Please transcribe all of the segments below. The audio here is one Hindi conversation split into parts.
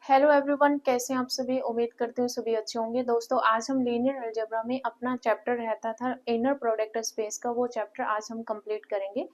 हेलो एवरीवन, कैसे हैं आप सभी। उम्मीद करती हूँ सभी अच्छे होंगे। दोस्तों, आज हम लीनियर अलजेब्रा में अपना चैप्टर रहता था इनर प्रोडक्ट स्पेस का, वो चैप्टर आज हम कंप्लीट करेंगे।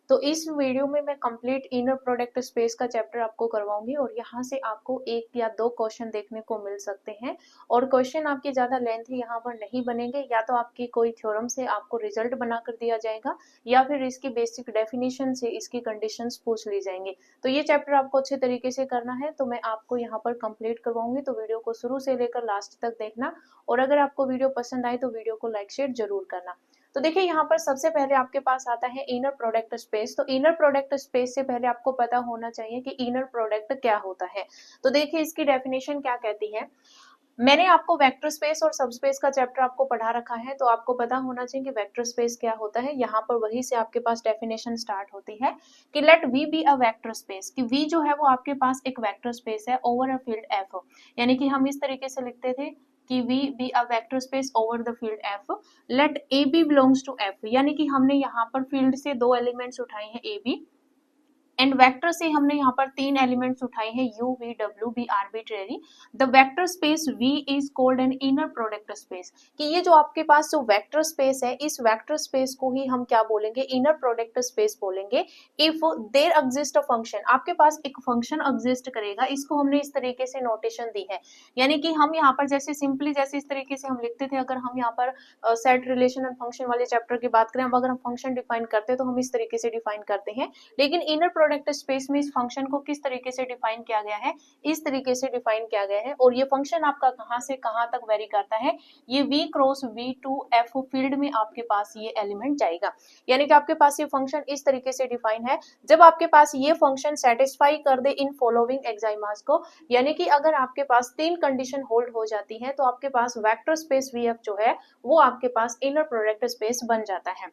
तो इस वीडियो में मैं कंप्लीट इनर प्रोडक्ट स्पेस का चैप्टर आपको करवाऊंगी और यहाँ से आपको एक या दो क्वेश्चन देखने को मिल सकते हैं। और क्वेश्चन आपके ज्यादा लेंथी यहाँ पर नहीं बनेंगे, या तो आपकी कोई थ्योरम से आपको रिजल्ट बना कर दिया जाएगा या फिर इसकी बेसिक डेफिनेशन से इसकी कंडीशंस पूछ ली जाएंगी। तो ये चैप्टर आपको अच्छे तरीके से करना है, तो मैं आपको यहाँ पर कंप्लीट करवाऊंगी। तो वीडियो को शुरू से लेकर लास्ट तक देखना, और अगर आपको वीडियो पसंद आए तो वीडियो को लाइक शेयर जरूर करना। तो देखिए, यहाँ पर सबसे पहले आपके पास आता है इनर प्रोडक्ट स्पेस। तो इनर प्रोडक्ट स्पेस से पहले आपको पता होना चाहिए कि इनर प्रोडक्ट क्या होता है। तो देखिए, इसकी डेफिनेशन क्या कहती है। मैंने आपको वेक्टर स्पेस और सबस्पेस का चैप्टर आपको पढ़ा रखा है, तो आपको पता होना चाहिए कि वेक्टर स्पेस क्या होता है। यहाँ पर वही से आपके पास डेफिनेशन स्टार्ट होती है कि let V be a vector space, कि वी जो है वो आपके पास एक वेक्टर स्पेस है ओवर अ फील्ड एफ। यानी कि हम इस तरीके से लिखते थे कि V be a vector space over the field F, let A B belongs to F. यानी कि हमने यहाँ पर फील्ड से दो एलिमेंट्स उठाए हैं ए बी, एंड वेक्टर से हमने यहाँ पर तीन एलिमेंट्स उठाए हैं U V W be arbitrary. The vector space V is called an inner product space, कि ये जो आपके पास जो वेक्टर स्पेस है, इस वेक्टर स्पेस को ही हम क्या बोलेंगे, इनर प्रोडक्ट स्पेस बोलेंगे। If there exist a function, आपके पास एक फंक्शन एग्जिस्ट करेगा, इसको हमने इस तरीके से नोटेशन दी है। यानी कि हम यहाँ पर जैसे सिंपली जैसे इस तरीके से हम लिखते थे, अगर हम यहाँ पर सेट रिलेशन एंड फंक्शन वाले चैप्टर की बात करें, अब अगर हम फंक्शन डिफाइन करते हैं तो हम इस तरीके से डिफाइन करते हैं। लेकिन इनर प्रोडक्ट स्पेस में इस फंक्शन को किस तरीके से डिफाइन किया गया है, इस तरीके से डिफाइन किया गया है। और ये फंक्शन आपका कहां से कहां तक वेरी करता है, ये v क्रॉस v2f फील्ड में आपके पास ये एलिमेंट जाएगा। यानी कि आपके पास ये फंक्शन इस तरीके से डिफाइन है। जब आपके पास ये फंक्शन सेटिस्फाई कर दे इन फॉलोइंग एक्साइमास को, यानी कि अगर आपके पास तीन कंडीशन होल्ड हो जाती है, तो आपके पास वेक्टर स्पेस vf जो है वो आपके पास इनर प्रोडक्ट स्पेस बन जाता है।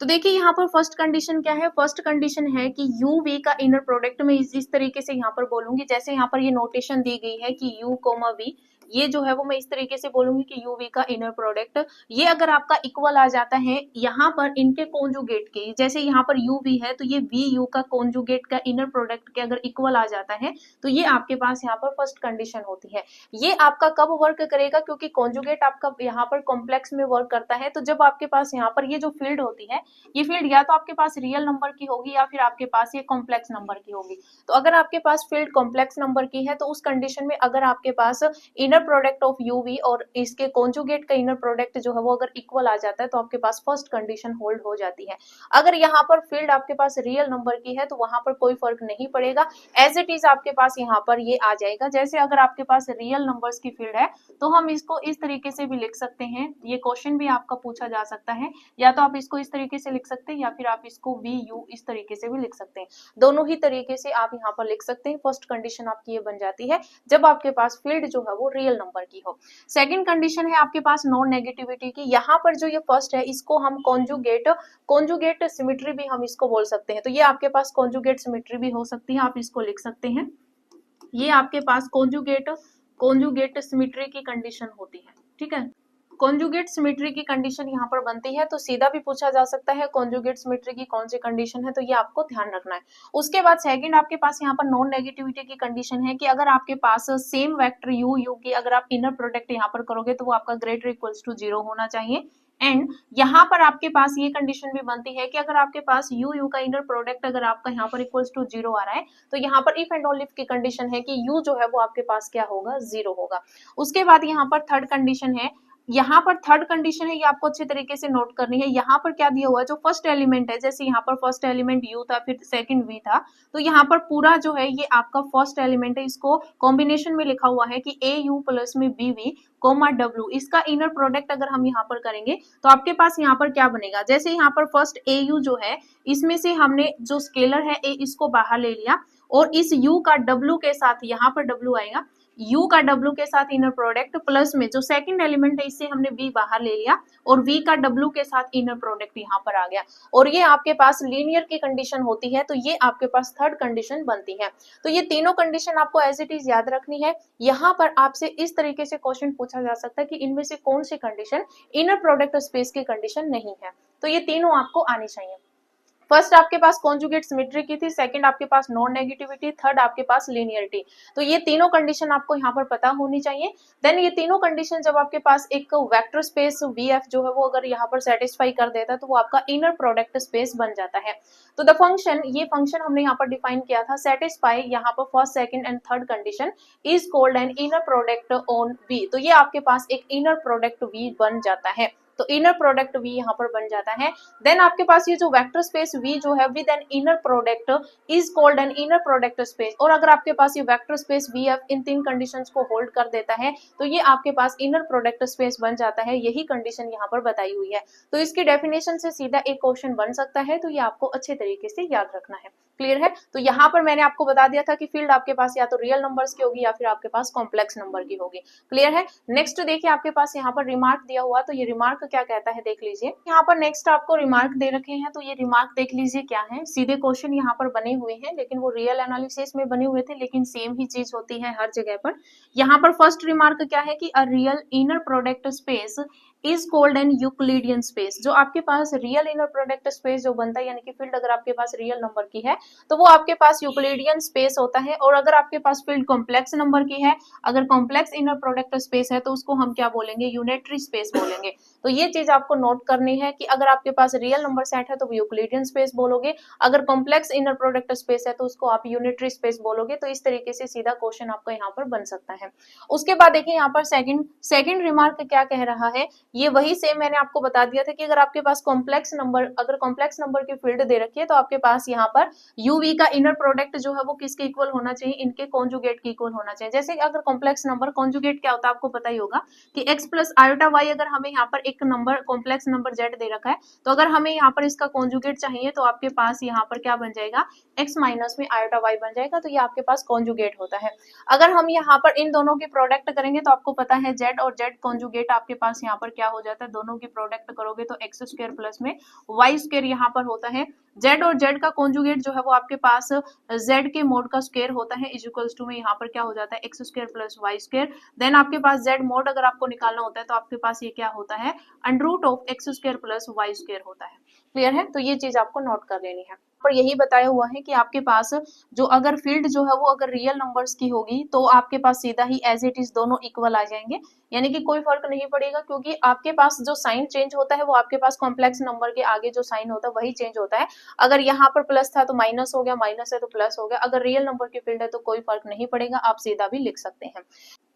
तो देखिए, यहाँ पर फर्स्ट कंडीशन क्या है। फर्स्ट कंडीशन है कि यू वी का इनर प्रोडक्ट में इस तरीके से यहाँ पर बोलूंगी, जैसे यहाँ पर ये नोटेशन दी गई है कि यू कोमा वी, ये जो है वो मैं इस तरीके से बोलूंगी कि यू वी का इनर प्रोडक्ट, ये अगर आपका इक्वल आ जाता है यहाँ पर इनके कॉन्जुगेट के, जैसे यहाँ पर यू वी है तो ये वी यू का कॉन्जुगेट का इनर प्रोडक्ट के अगर इक्वल आ जाता है, तो ये आपके पास यहाँ पर फर्स्ट कंडीशन होती है। ये आपका कब वर्क करेगा, क्योंकि कॉन्जुगेट आपका यहाँ पर कॉम्प्लेक्स में वर्क करता है। तो जब आपके पास यहाँ पर ये जो फील्ड होती है, ये फील्ड या तो आपके पास रियल नंबर की होगी या फिर आपके पास ये कॉम्प्लेक्स नंबर की होगी। तो अगर आपके पास फील्ड कॉम्प्लेक्स नंबर की है, तो उस कंडीशन में अगर आपके पास inner product of U V और इसके कॉन्जुगेट का इनर प्रोडक्ट जो है वो अगर इक्वल आ जाता है, तो आपके पास फर्स्ट कंडीशन होल्ड हो जाती है। अगर यहाँ पर फील्ड आपके पास रियल नंबर की है, तो वहां पर कोई फर्क नहीं पड़ेगा, एज इट इज आपके पास यहाँ पर ये आ जाएगा। जैसे अगर आपके पास रियल नंबर्स की फील्ड है, तो हम इसको इस तरीके से भी लिख सकते हैं। ये क्वेश्चन भी आपका पूछा जा सकता है, या तो आप इसको इस तरीके से लिख सकते हैं या फिर आप इसको वी यू इस तरीके से भी लिख सकते हैं। दोनों ही तरीके से आप यहाँ पर लिख सकते हैं। फर्स्ट कंडीशन आपकी ये बन जाती है जब आपके पास फील्ड जो है वो रियल नंबर की हो। सेकंड कंडीशन है आपके पास नॉन नेगेटिविटी की। यहाँ पर जो ये फर्स्ट है, इसको हम कॉन्जुगेट सिमेट्री भी हम इसको बोल सकते हैं। तो ये आपके पास कॉन्जुगेट सिमेट्री भी हो सकती है, आप इसको लिख सकते हैं। ये आपके पास कॉन्जुगेट सिमेट्री की कंडीशन होती है, ठीक है। कॉन्जुगेट सिमेट्री की कंडीशन यहाँ पर बनती है, तो सीधा भी पूछा जा सकता है कॉन्जुगेट सिमेट्री की कौन सी कंडीशन है, तो ये आपको ध्यान रखना है। उसके बाद सेकंड आपके पास यहाँ पर नॉन नेगेटिविटी की कंडीशन है कि अगर आपके पास सेम वेक्टर यू यू की अगर आप इनर प्रोडक्ट यहाँ पर करोगे, तो वो आपका ग्रेटर इक्वल्स टू 0 होना चाहिए। एंड यहाँ पर आपके पास ये कंडीशन भी बनती है कि अगर आपके पास यू यू का इनर प्रोडक्ट अगर आपका यहाँ पर इक्वल्स टू 0 आ रहा है, तो यहाँ पर इफ एंड ओनली इफ की कंडीशन है कि यू जो है वो आपके पास क्या होगा, 0 होगा। उसके बाद यहाँ पर थर्ड कंडीशन है, यहाँ पर थर्ड कंडीशन है, ये आपको अच्छे तरीके से नोट करनी है। यहाँ पर क्या दिया हुआ है, जो फर्स्ट एलिमेंट है, जैसे यहाँ पर फर्स्ट एलिमेंट यू था, फिर सेकंड वी था, तो यहाँ पर पूरा जो है ये आपका फर्स्ट एलिमेंट है, इसको कॉम्बिनेशन में लिखा हुआ है कि ए यू प्लस में बी वी कोमा डब्ल्यू, इसका इनर प्रोडक्ट अगर हम यहाँ पर करेंगे, तो आपके पास यहाँ पर क्या बनेगा। जैसे यहाँ पर फर्स्ट ए यू जो है, इसमें से हमने जो स्केलर है ए, इसको बाहर ले लिया, और इस यू का डब्ल्यू के साथ, यहाँ पर डब्ल्यू आएगा, u का w के साथ इनर प्रोडक्ट, प्लस में जो सेकंड एलिमेंट है इससे हमने v बाहर ले लिया, और v का w के साथ इनर प्रोडक्ट यहाँ पर आ गया, और ये आपके पास लीनियर की कंडीशन होती है। तो ये आपके पास थर्ड कंडीशन बनती है। तो ये तीनों कंडीशन आपको एज इट इज याद रखनी है। यहाँ पर आपसे इस तरीके से क्वेश्चन पूछा जा सकता है कि इनमें से कौन सी कंडीशन इनर प्रोडक्ट स्पेस की कंडीशन नहीं है। तो ये तीनों आपको आनी चाहिए। फर्स्ट आपके पास कॉन्जुगेट सिमेट्री की थी, सेकंड आपके पास नॉन नेगेटिविटी, थर्ड आपके पास लीनियरिटी। तो ये तीनों कंडीशन आपको यहाँ पर पता होनी चाहिए। देन ये तीनों कंडीशन जब आपके पास एक वेक्टर स्पेस VF जो है वो अगर यहाँ पर सेटिस्फाई कर देता है तो वो आपका इनर प्रोडक्ट स्पेस बन जाता है। तो द फंक्शन, ये फंक्शन हमने यहाँ पर डिफाइन किया था, सेटिस्फाई यहाँ पर first second and third condition is called an inner product on V। तो ये आपके पास एक इनर प्रोडक्ट V बन जाता है। तो इनर प्रोडक्ट V यहाँ पर बन जाता है। देन आपके पास ये जो वेक्टर स्पेस V जो है with N inner product is called an inner product space. और अगर आपके पास ये वेक्टर स्पेस VF इन तीन कंडीशंस को होल्ड कर देता है तो ये आपके पास इनर प्रोडक्ट स्पेस बन जाता है। यही कंडीशन यहाँ पर बताई हुई है। तो इसकी डेफिनेशन से सीधा एक क्वेश्चन बन सकता है, तो ये आपको अच्छे तरीके से याद रखना है। क्लियर है? तो यहाँ पर मैंने आपको बता दिया था कि फील्ड आपके पास या तो रियल नंबर्स की होगी या फिर आपके पास कॉम्प्लेक्स नंबर की होगी। क्लियर है? नेक्स्ट देखिए आपके पास यहाँ पर रिमार्क दिया हुआ, तो ये रिमार्क क्या कहता है देख लीजिए। यहाँ पर नेक्स्ट आपको रिमार्क दे रखे हैं, तो ये रिमार्क देख लीजिए क्या है। सीधे क्वेश्चन यहाँ पर बने हुए हैं लेकिन वो रियल एनालिसिस में बने हुए थे, लेकिन सेम ही चीज होती है हर जगह पर। यहाँ पर फर्स्ट रिमार्क क्या है कि a real inner product space is called N Euclidean space. जो आपके पास रियल इनर प्रोडक्ट स्पेस जो बनता है, यानी कि फील्ड अगर आपके पास रियल नंबर की है तो वो आपके पास यूक्लिडियन स्पेस होता है। और अगर आपके पास फील्ड कॉम्प्लेक्स नंबर की है, अगर कॉम्प्लेक्स इनर प्रोडक्ट स्पेस है तो उसको हम क्या बोलेंगे, यूनिटरी स्पेस बोलेंगे। तो ये चीज आपको नोट करनी है कि अगर आपके पास रियल नंबर सेट है तो यूक्लिडियन स्पेस बोलोगे, अगर कॉम्प्लेक्स इनर प्रोडक्ट स्पेस है तो उसको आप यूनिटरी स्पेस बोलोगे। तो इस तरीके से सीधा क्वेश्चन आपका यहाँ पर बन सकता है। उसके बाद देखिए यहाँ पर सेकंड रिमार्क क्या कह रहा है, ये वही सेम मैंने आपको बता दिया था कि अगर आपके पास कॉम्प्लेक्स नंबर, अगर कॉम्प्लेक्स नंबर की फील्ड दे रखी है तो आपके पास यहाँ पर UV का इनर प्रोडक्ट जो है वो किसके इक्वल होना चाहिए, इनके कॉन्जुगेट के इक्वल होना चाहिए। जैसे अगर कॉम्प्लेक्स नंबर कॉन्जुगेट क्या होता है आपको पता ही होगा कि x प्लस आयोटा y, अगर हमें यहाँ पर एक नंबर कॉम्प्लेक्स नंबर z दे रखा है तो अगर हमें यहाँ पर इसका कॉन्जुगेट चाहिए तो आपके पास यहाँ पर क्या बन जाएगा, x माइनस में आयोटा y बन जाएगा। तो ये आपके पास कॉन्जुगेट होता है। अगर हम यहाँ पर इन दोनों की प्रोडक्ट करेंगे तो आपको पता है z और z कॉन्जुगेट आपके पास यहाँ पर क्या हो जाता है, दोनों की प्रोडक्ट करोगे तो एक्स स्क्वायर प्लस में वाई स्क्वायर यहाँ पर होता है। z और z का कॉन्जुगेट जो है वो आपके पास z के मोड का स्क्वायर होता है, इज इक्वल्स टू में यहाँ पर क्या हो जाता है, X square plus Y square. Then आपके पास z मोड अगर आपको निकालना होता है तो आपके पास ये क्या होता है, under root of X square plus Y square होता है। क्लियर है? तो ये चीज आपको नोट कर लेनी है। पर यही बताया हुआ है कि आपके पास जो अगर फील्ड जो है वो अगर रियल नंबर्स की होगी तो आपके पास सीधा ही एज इट इज दोनों इक्वल आ जाएंगे, यानी कि कोई फर्क नहीं पड़ेगा, क्योंकि आपके पास जो साइन चेंज होता है वो आपके पास कॉम्प्लेक्स नंबर के आगे जो साइन होता है वही चेंज होता है। अगर यहाँ पर प्लस था तो माइनस हो गया, माइनस है तो प्लस हो गया। अगर रियल नंबर की फील्ड है तो कोई फर्क नहीं पड़ेगा, आप सीधा भी लिख सकते हैं।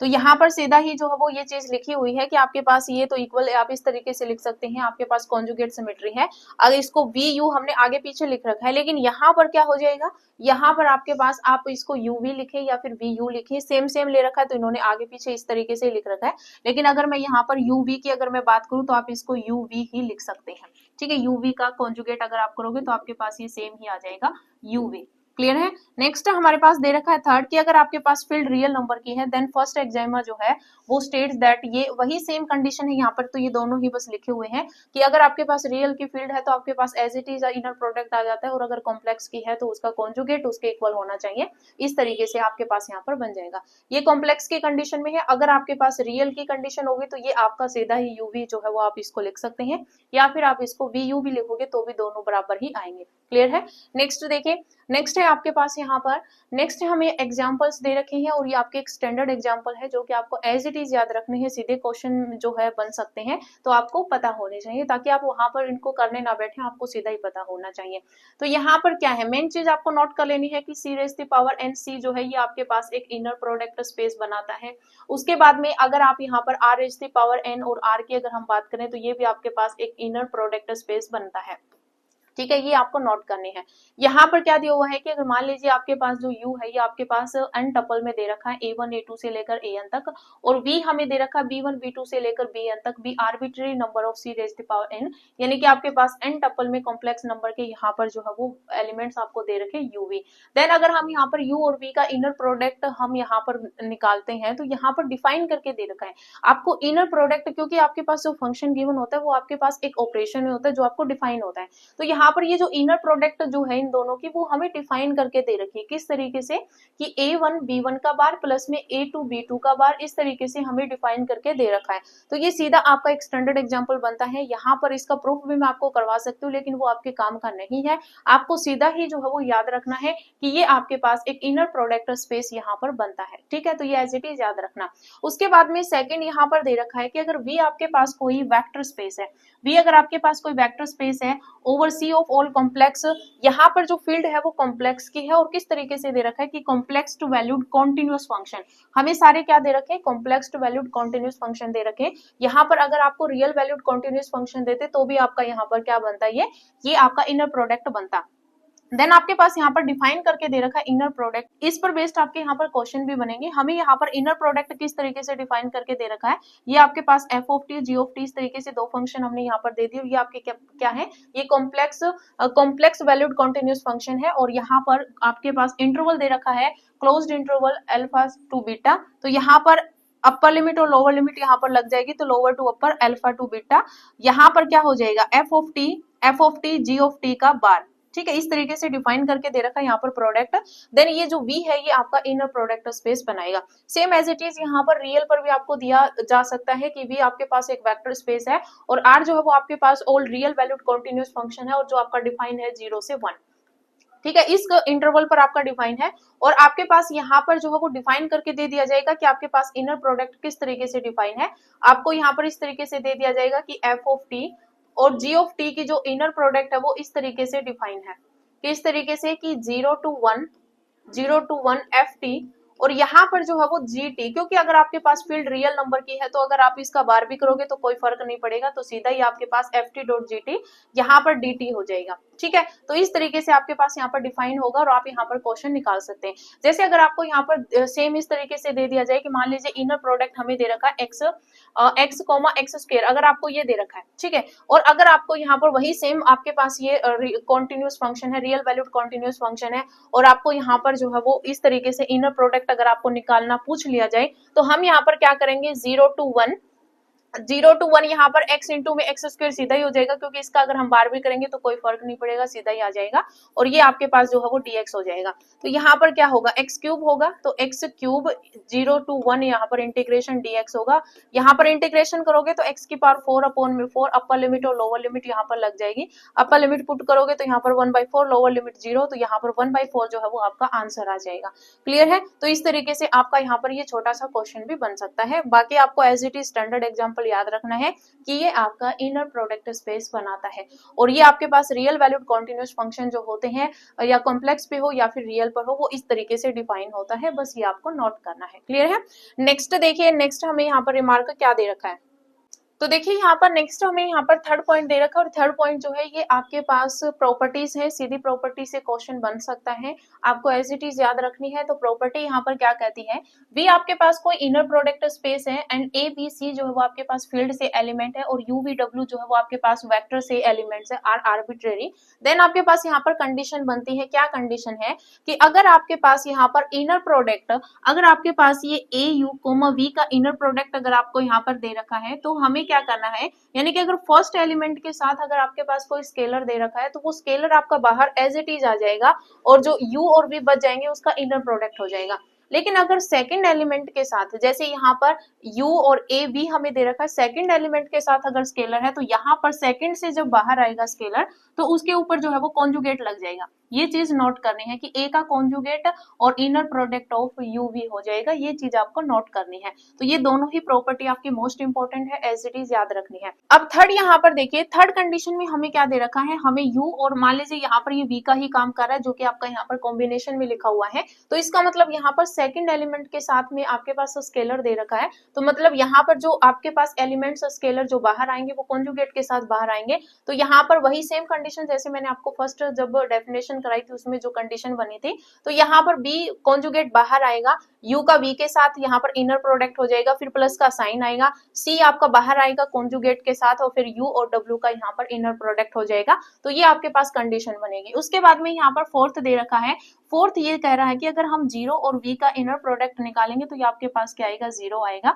तो यहाँ पर सीधा ही जो है वो ये चीज लिखी हुई है कि आपके पास ये तो इक्वल, आप इस तरीके से लिख सकते हैं, आपके पास कॉन्जुगेट सिमेट्री है। अगर इसको VU हमने आगे पीछे लिख रखा है, लेकिन यहाँ पर क्या हो जाएगा, यहाँ पर आपके पास आप इसको UV लिखे या फिर VU लिखे, सेम सेम ले रखा है तो इन्होंने आगे पीछे इस तरीके से लिख रखा है। लेकिन अगर मैं यहाँ पर UV की अगर मैं बात करूँ तो आप इसको UV ही लिख सकते हैं। ठीक है, UV का कॉन्जुगेट अगर आप करोगे तो आपके पास ये सेम ही आ जाएगा UV। क्लियर है? नेक्स्ट हमारे पास दे रखा है थर्ड कि अगर आपके पास फील्ड रियल नंबर की है देन फर्स्ट एग्जामिनर जो है वो स्टेट्स दैट, ये वही सेम कंडीशन है यहाँ पर, तो ये दोनों ही बस लिखे हुए हैं कि अगर आपके पास रियल की फील्ड है तो आपके पास as it is inner product आ जाता है, और अगर कॉम्प्लेक्स की है तो उसका कॉन्जुगेट उसके इक्वल होना चाहिए। इस तरीके से आपके पास यहाँ पर बन जाएगा। ये कॉम्प्लेक्स की कंडीशन में है। अगर आपके पास रियल की कंडीशन होगी तो ये आपका सीधा ही UV जो है वो आप इसको लिख सकते हैं, या फिर आप इसको VU भी लिखोगे तो भी दोनों बराबर ही आएंगे। क्लियर है? नेक्स्ट देखिए, नेक्स्ट है आपके पास यहाँ पर, नेक्स्ट हमें एग्जांपल्स दे रखे हैं और ये आपके एक स्टैंडर्ड एग्जांपल है जो कि आपको एज इट इज याद रखने हैं। सीधे क्वेश्चन जो है बन सकते हैं तो आपको पता होने चाहिए, ताकि आप वहां पर इनको करने ना बैठे, आपको सीधा ही पता होना चाहिए। तो यहाँ पर क्या है, मेन चीज आपको नोट कर लेनी है कि C raise the power n C जो है ये आपके पास एक इनर प्रोडक्ट स्पेस बनाता है। उसके बाद में अगर आप यहाँ पर R raise the power n और R की अगर हम बात करें तो ये भी आपके पास एक इनर प्रोडक्ट स्पेस बनता है। ठीक है, ये आपको नोट करने हैं। यहाँ पर क्या दिया हुआ है कि अगर मान लीजिए आपके पास जो U है ये आपके पास n टपल में दे रखा है, A1 A2 से लेकर AN तक, और V हमें दे रखा है B1 B2 से लेकर BN तक, B arbitrary number of C raise the power n, यानी कि आपके पास n टपल में कॉम्प्लेक्स नंबर के यहाँ पर जो है वो एलिमेंट्स आपको दे रखे UV। देन अगर हम यहाँ पर U और V का इनर प्रोडक्ट हम यहाँ पर निकालते हैं तो यहाँ पर डिफाइन करके दे रखा है आपको इनर प्रोडक्ट, क्योंकि आपके पास जो फंक्शन गिवन होता है वो आपके पास एक ऑपरेशन में होता है जो आपको डिफाइन होता है। तो यहाँ यहाँ पर ये जो इनर प्रोडक्ट जो है इन दोनों की वो हमें डिफाइन करके दे रखी है। किस तरीके से कि A1 B1 का बार प्लस में A2 B2 का बार, इस तरीके से हमें डिफाइन करके दे रखा है। तो ये सीधा आपका एक स्टैंडर्ड एग्जांपल बनता है। यहाँ पर इसका प्रूफ भी मैं आपको करवा सकती हूँ, लेकिन वो आपके काम का नहीं है। आपको सीधा ही जो है वो याद रखना है कि ये आपके पास एक इनर प्रोडक्ट स्पेस यहाँ पर बनता है। ठीक है, तो ये एज इट इज याद रखना। उसके बाद में सेकंड यहाँ पर दे रखा है कि अगर V आपके पास कोई वेक्टर स्पेस है, V अगर आपके पास कोई वेक्टर स्पेस है over C of all complex, यहाँ पर जो फील्ड है वो कॉम्प्लेक्स की है और किस तरीके से दे रखा है कि complex to valued continuous function. हमें सारे क्या दे रखे हैं, complex to valued continuous function दे रखे हैं। यहाँ पर अगर आपको रियल वैल्यूड कॉन्टिन्यूअस फंक्शन देते तो भी आपका यहाँ पर क्या बनता है, ये आपका इनर प्रोडक्ट बनता। देन आपके पास यहाँ पर डिफाइन करके दे रखा है इनर प्रोडक्ट। इस पर बेस्ड आपके यहाँ पर क्वेश्चन भी बनेंगे। हमें यहाँ पर इनर प्रोडक्ट किस तरीके से डिफाइन करके दे रखा है, ये आपके पास f of T g of T, इस तरीके से दो फंक्शन हमने यहाँ पर दे दिए। ये आपके क्या है, ये कॉम्प्लेक्स वैल्यूड कॉन्टिन्यूअस फंक्शन है और यहाँ पर आपके पास इंटरवल दे रखा है closed interval alpha to beta. तो यहाँ पर अपर लिमिट और लोअर लिमिट यहाँ पर लग जाएगी, तो lower to upper alpha to beta. यहाँ पर क्या हो जाएगा, f of T g of T का बार। ठीक है, इस तरीके से डिफाइन करके दे रखा है यहाँ पर प्रोडक्ट। देन ये जो V है ये आपका इनर प्रोडक्ट स्पेस बनाएगा। सेम एज इट इज यहाँ पर रियल पर भी आपको दिया जा सकता है कि V आपके पास एक वेक्टर स्पेस है और R जो है वो आपके पास all real valued continuous function है और जो आपका डिफाइन है 0 से 1। ठीक है, इस इंटरवल पर आपका डिफाइन है और आपके पास यहाँ पर जो है वो डिफाइन करके दे दिया जाएगा कि आपके पास इनर प्रोडक्ट किस तरीके से डिफाइन है। आपको यहाँ पर इस तरीके से दे दिया जाएगा कि f ऑफ टी और g ऑफ टी की जो इनर प्रोडक्ट है वो इस तरीके से डिफाइन है, किस तरीके से कि 0 to 1 ft और यहाँ पर जो है वो gt, क्योंकि अगर आपके पास फील्ड रियल नंबर की है तो अगर आप इसका बार भी करोगे तो कोई फर्क नहीं पड़ेगा, तो सीधा ही आपके पास ft डॉट gt यहाँ पर dt हो जाएगा। ठीक है, तो इस तरीके से आपके पास यहाँ पर डिफाइन होगा और आप यहाँ पर क्वेश्चन निकाल सकते हैं। जैसे अगर आपको यहाँ पर सेम इस तरीके से दे दिया जाए कि मान लीजिए इनर प्रोडक्ट हमें दे रखा है x कॉमा एक्स स्क्वायर, अगर आपको ये दे रखा है। ठीक है, और अगर आपको यहाँ पर वही सेम आपके पास ये कॉन्टिन्यूअस फंक्शन है, रियल वैल्यूड कॉन्टिन्यूअस फंक्शन है और आपको यहाँ पर जो है वो इस तरीके से इनर प्रोडक्ट अगर आपको निकालना पूछ लिया जाए तो हम यहाँ पर क्या करेंगे, 0 to 1 यहाँ पर x इंटू में एक्स स्क्वायर सीधा ही हो जाएगा, क्योंकि इसका अगर हम बार भी करेंगे तो कोई फर्क नहीं पड़ेगा, सीधा ही आ जाएगा और ये आपके पास जो है वो dx हो जाएगा। तो यहाँ पर क्या होगा, x क्यूब होगा, तो x क्यूब 0 to 1 यहाँ पर इंटीग्रेशन dx होगा। यहाँ पर इंटीग्रेशन करोगे तो x की पावर 4 अपॉन में 4, अपर लिमिट और लोअर लिमिट यहाँ पर लग जाएगी। अपर लिमिट पुट करोगे तो यहाँ पर 1/4, लोअर लिमिट 0, तो यहाँ पर 1/4 जो है वो आपका आंसर आ जाएगा। क्लियर है, तो इस तरीके से आपका यहाँ पर ये छोटा सा क्वेश्चन भी बन सकता है। बाकी आपको as it is standard example याद रखना है कि ये आपका इनर प्रोडक्ट स्पेस बनाता है और ये आपके पास रियल वैल्यूड कॉन्टिन्यूअस फंक्शन जो होते हैं या कॉम्प्लेक्स पे हो या फिर रियल पर हो वो इस तरीके से डिफाइन होता है। बस ये आपको नोट करना है। क्लियर है, नेक्स्ट देखिए, नेक्स्ट हमें यहाँ पर रिमार्क क्या दे रखा है। तो देखिए यहाँ पर नेक्स्ट हमें यहाँ पर थर्ड पॉइंट दे रखा है और थर्ड पॉइंट जो है ये आपके पास प्रॉपर्टीज है, सीधी प्रॉपर्टी से क्वेश्चन बन सकता है, आपको एज इट इज याद रखनी है। तो प्रॉपर्टी यहाँ पर क्या कहती है, V आपके पास कोई इनर प्रोडक्ट स्पेस है एंड A B C जो है वो आपके पास फील्ड से एलिमेंट है और U V W जो है वो आपके पास वेक्टर से एलिमेंट्स है, आर आर्बिट्रेरी। देन आपके पास यहाँ पर कंडीशन बनती है, क्या कंडीशन है कि अगर आपके पास यहाँ पर इनर प्रोडक्ट, अगर आपके पास ये A U V का इनर प्रोडक्ट अगर आपको यहाँ पर दे रखा है तो हमें क्या करना है, यानी कि अगर फर्स्ट एलिमेंट के साथ अगर आपके पास कोई स्केलर दे रखा है तो वो स्केलर आपका बाहर एज इट इज आ जाएगा और जो u और v बच जाएंगे उसका इनर प्रोडक्ट हो जाएगा। लेकिन अगर सेकंड एलिमेंट के साथ, जैसे यहाँ पर u और a b हमें दे रखा है, सेकंड एलिमेंट के साथ अगर स्केलर है तो यहाँ पर सेकंड से जब बाहर आएगा स्केलर तो उसके ऊपर जो है वो कॉन्जुगेट लग जाएगा। ये चीज नोट करनी है कि a का कॉन्जुगेट और inner product of u v हो जाएगा, ये चीज आपको नोट करनी है। तो ये दोनों ही प्रॉपर्टी आपकी मोस्ट इंपॉर्टेंट है, एज इट इज याद रखनी है। अब थर्ड यहाँ पर देखिए, थर्ड कंडीशन में हमें क्या दे रखा है, हमें u और मान लीजिए यहाँ पर ये v का ही काम कर रहा है जो कि आपका यहाँ पर कॉम्बिनेशन में लिखा हुआ है, तो इसका मतलब यहाँ पर सेकंड एलिमेंट के साथ में आपके पास स्केलर दे रखा है, तो मतलब यहाँ पर जो आपके पास एलिमेंट्स स्केलर जो बाहर आएंगे वो कॉन्जुगेट के साथ बाहर आएंगे। तो यहाँ पर वही सेम कंडीशन जैसे मैंने आपको फर्स्ट जब डेफिनेशन कराई थी उसमें जो कंडीशन बनी थी, तो यहाँ पर b कॉन्जुगेट बाहर आएगा, u का v के साथ यहाँ पर इनर प्रोडक्ट हो जाएगा, फिर प्लस का साइन आएगा, c आपका बाहर आएगा कॉन्जुगेट के साथ और फिर u और w का यहाँ पर इनर प्रोडक्ट हो जाएगा। तो ये आपके पास कंडीशन बनेगी। उसके बाद में यहाँ पर फोर्थ दे रखा है, फोर्थ ये कह रहा है कि अगर हम 0 और v का इनर प्रोडक्ट निकालेंगे तो ये आपके पास क्या आएगा, 0 आएगा।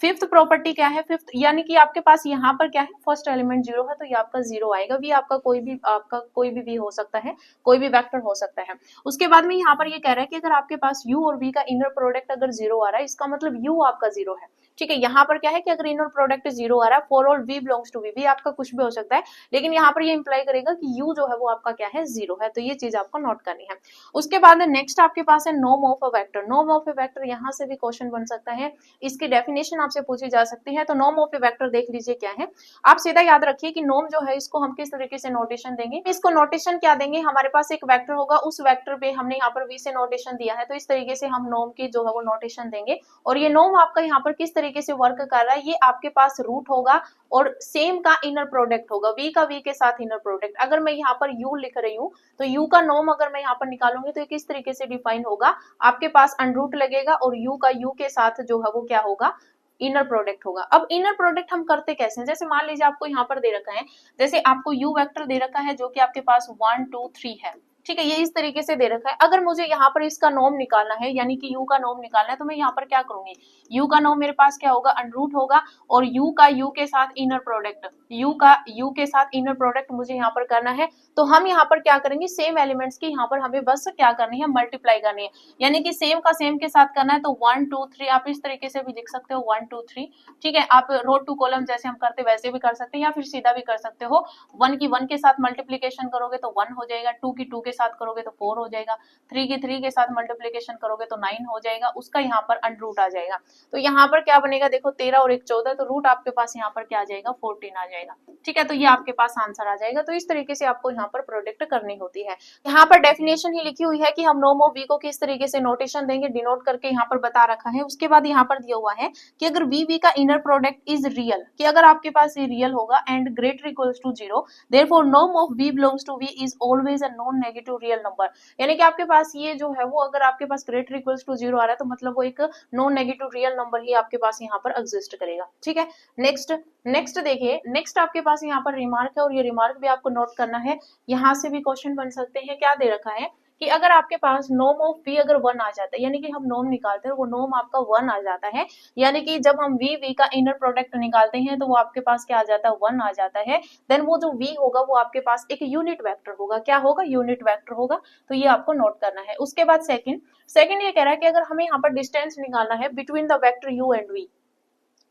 फिफ्थ प्रॉपर्टी क्या है, फिफ्थ यानी कि आपके पास यहाँ पर क्या है, फर्स्ट एलिमेंट 0 है तो ये आपका 0 आएगा। वी आपका कोई भी हो सकता है, कोई भी वेक्टर हो सकता है। उसके बाद में यहाँ पर ये कह रहा है कि अगर आपके पास u और v का इनर प्रोडक्ट अगर 0 आ रहा है, इसका मतलब u आपका 0 है। ठीक है, यहाँ पर क्या है कि अगर इनर प्रोडक्ट 0 आ रहा है, for all v belongs to v, आपका कुछ भी हो सकता है, लेकिन यहाँ पर ये इंप्लाई करेगा कि u जो है वो आपका क्या है, 0 है। तो ये चीज आपको नोट करनी है। उसके बाद नेक्स्ट आपके पास है norm of a vector. Norm of a vector यहाँ से भी क्वेश्चन बन सकता है, इसकी डेफिनेशन आपसे पूछी जा सकती है। तो नॉर्म ऑफ ए वेक्टर देख लीजिए क्या है। आप सीधा याद रखिए कि नॉर्म जो है इसको हम किस तरीके से नोटेशन देंगे, इसको नोटेशन क्या देंगे, हमारे पास एक वेक्टर होगा, उस वेक्टर पे हमने यहाँ पर v से नोटेशन दिया है, तो इस तरीके से हम नॉर्म की जो है वो नोटेशन देंगे। और ये नॉर्म आपका यहाँ पर किस तरीके से वर्क कर रहा है, ये आपके पास रूट होगा और सेम का इनर प्रोडक्ट होगा, v का v के साथ इनर प्रोडक्ट। अगर मैं यहाँ पर u लिख रही हूँ तो u का नॉर्म अगर मैं यहाँ पर निकालूंगी तो ये किस तरीके से डिफाइन होगा, आपके पास अंडरूट लगेगा और u का u के साथ जो है वो क्या होगा, इनर प्रोडक्ट होगा। अब इनर प्रोडक्ट हम करते कैसे हैं, जैसे मान लीजिए आपको यहाँ पर दे रखा है, जैसे आपको u वेक्टर दे रखा है जो कि आपके पास 1 2 3 है। ठीक है, ये इस तरीके से दे रखा है। अगर मुझे यहाँ पर इसका नॉर्म निकालना है, यानी कि u का नॉर्म निकालना है, तो मैं यहाँ पर क्या करूंगी, u का नॉर्म मेरे पास क्या होगा, अंडरूट होगा और u का u के साथ इनर प्रोडक्ट, u का u के साथ इनर प्रोडक्ट मुझे यहाँ पर करना है। तो हम यहाँ पर क्या करेंगे, सेम एलिमेंट्स की यहाँ पर हमें बस क्या करनी है, मल्टीप्लाई करनी है, यानी कि सेम का सेम के साथ करना है। तो 1 2 3 आप इस तरीके से भी लिख सकते हो, 1 2 3। ठीक है, आप रो टू कॉलम जैसे हम करते वैसे भी कर सकते हैं, या फिर सीधा भी कर सकते हो। 1 की 1 के साथ मल्टीप्लीकेशन करोगे तो 1 हो जाएगा, 2 की 2 के साथ करोगे तो 4 हो जाएगा, 3 की 3 के साथ मल्टीप्लीकेशन करोगे तो 9 हो जाएगा, उसका यहाँ पर अंडरूट आ जाएगा। तो यहाँ पर क्या बनेगा, देखो 13 और 1 14, तो रूट आपके पास यहाँ पर क्या आ जाएगा, 14 आ जाएगा। ठीक है, तो ये आपके पास आंसर आ जाएगा। तो इस तरीके से आपको यहाँ पर प्रोडक्ट करनी होती है। यहाँ पर डेफिनेशन ही लिखी हुई है कि हम नॉर्म ऑफ v को किस तरीके से नोटेशन देंगे, डिनोट करके यहाँ पर बता रखा है। उसके बाद यहाँ पर दिया हुआ है कि अगर v का इनर प्रोडक्ट इज रियल, कि अगर आपके पास ये रियल होगा and greater equals to 0, therefore norm of v belongs to v is always a non negative real number. यानी कि आपके पास ये जो है वो अगर आपके पास ग्रेटर इक्वल्स टू 0 आ रहा है तो मतलब वो एक नॉन नेगेटिव रियल नंबर ही आपके पास यहाँ पर एग्जिस्ट करेगा। ठीक है, नेक्स्ट देखिए, नेक्स्ट आपके पास यहाँ पर रिमार्क है और ये रिमार्क भी आपको नोट करना है। यहाँ से भी क्वेश्चन बन सकते हैं। क्या दे रखा है कि अगर आपके पास नॉर्म ऑफ v अगर 1 आ जाता है, यानी कि हम नॉर्म निकालते हैं, वो नॉर्म आपका 1 आ जाता है, यानी कि जब हम v का इनर प्रोडक्ट निकालते हैं तो वो आपके पास क्या आ जाता है, 1 आ जाता है। देन वो जो v होगा वो आपके पास एक यूनिट वेक्टर होगा। क्या होगा, यूनिट वेक्टर होगा। तो ये आपको नोट करना है। उसके बाद सेकंड ये कह रहा है कि अगर हमें यहाँ पर डिस्टेंस निकालना है between the vector u and v,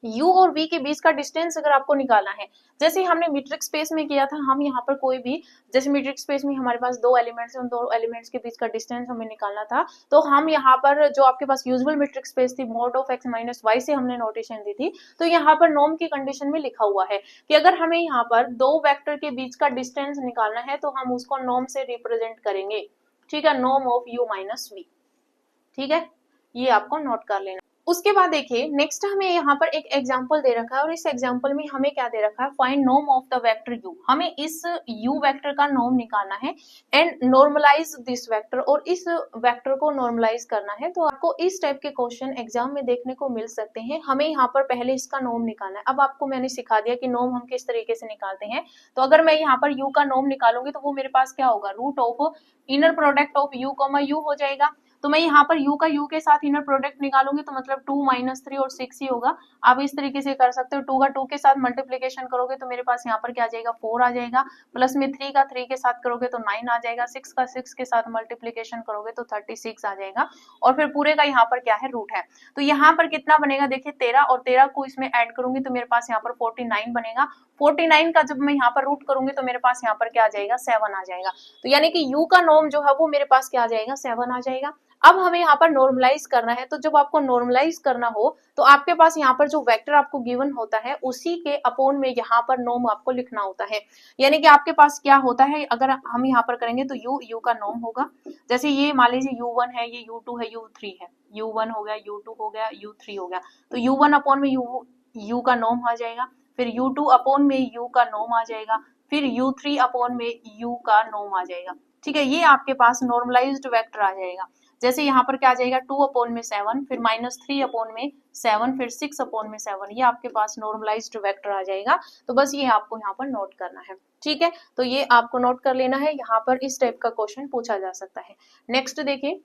u और v के बीच का डिस्टेंस अगर आपको निकालना है, जैसे हमने मीट्रिक स्पेस में किया था, हम यहाँ पर कोई भी, जैसे मीट्रिक स्पेस में हमारे पास 2 एलिमेंट्स हैं, उन 2 एलिमेंट्स के बीच का डिस्टेंस हमें निकालना था, तो हम यहाँ पर जो आपके पास यूजुअल मीट्रिक स्पेस थी, mod of x minus y से हमने नोटेशन दी थी। तो यहाँ पर नॉर्म की कंडीशन में लिखा हुआ है कि अगर हमें यहाँ पर 2 वेक्टर के बीच का डिस्टेंस निकालना है तो हम उसको नॉर्म से रिप्रेजेंट करेंगे। ठीक है, norm of u minus v। ठीक है, ये आपको नोट कर लेना। उसके बाद देखिए, नेक्स्ट हमें यहाँ पर एक एग्जांपल दे रखा है और इस एग्जांपल में हमें क्या दे रखा है, find norm of the vector u। हमें इस u वेक्टर का नॉर्म निकालना है एंड नॉर्मलाइज दिस वेक्टर, और इस वेक्टर को नॉर्मलाइज करना है। तो आपको इस टाइप के क्वेश्चन एग्जाम में देखने को मिल सकते हैं। हमें यहाँ पर पहले इसका नॉर्म निकालना है। अब आपको मैंने सिखा दिया कि नॉर्म हम किस तरीके से निकालते हैं। तो अगर मैं यहाँ पर u का नॉर्म निकालूंगी तो वो मेरे पास क्या होगा, root of inner product of u comma u हो जाएगा। तो मैं यहाँ पर u का u के साथ इनर प्रोडक्ट निकालूंगी तो मतलब 2 माइनस 3 और 6 ही होगा। आप इस तरीके से कर सकते हो। 2 का 2 के साथ मल्टीप्लीकेशन करोगे तो मेरे पास यहाँ पर क्या आ जाएगा, 4 आ जाएगा, प्लस में 3 का 3 के साथ करोगे तो 9 आ जाएगा, 6 का 6 के साथ मल्टीप्लीकेशन करोगे तो 36 आ जाएगा, और फिर पूरे का यहाँ पर क्या है, रूट है। तो यहाँ पर कितना बनेगा, देखिए 13, और 13 को इसमें ऐड करूंगी तो मेरे पास यहाँ पर 49 बनेगा। 49 का जब मैं यहाँ पर रूट करूंगी तो मेरे पास यहाँ पर क्या आ जाएगा, 7 आ जाएगा। तो यानी कि u का नॉर्म जो है वो मेरे पास क्या आ जाएगा, 7 आ जाएगा। अब हमें यहाँ पर नॉर्मलाइज करना है। तो जब आपको नॉर्मलाइज करना हो तो आपके पास यहाँ पर जो वेक्टर आपको गिवन होता है उसी के अपोन में यहाँ पर नॉर्म आपको लिखना होता है। यानी कि आपके पास क्या होता है, अगर हम यहाँ पर करेंगे तो u का नॉर्म होगा। जैसे ये मान लीजिए u1 है, ये u2 है, u3 है, u1 हो गया, u2 हो गया, u3 हो गया। तो u1 अपॉन में u का नॉर्म आ जाएगा, फिर u2 अपॉन में u का नॉर्म आ जाएगा, फिर u3 अपॉन में u का नॉर्म आ जाएगा। ठीक है, ये आपके पास नॉर्मलाइज्ड वेक्टर आ जाएगा। जैसे यहाँ पर क्या आ जाएगा, 2 अपॉन में 7, फिर -3 अपॉन में 7, फिर 6 अपॉन में 7, ये आपके पास नॉर्मलाइज्ड वेक्टर आ जाएगा। तो बस ये आपको यहाँ पर नोट करना है। ठीक है, तो ये आपको नोट कर लेना है। यहाँ पर इस टाइप का क्वेश्चन पूछा जा सकता है। नेक्स्ट देखिए,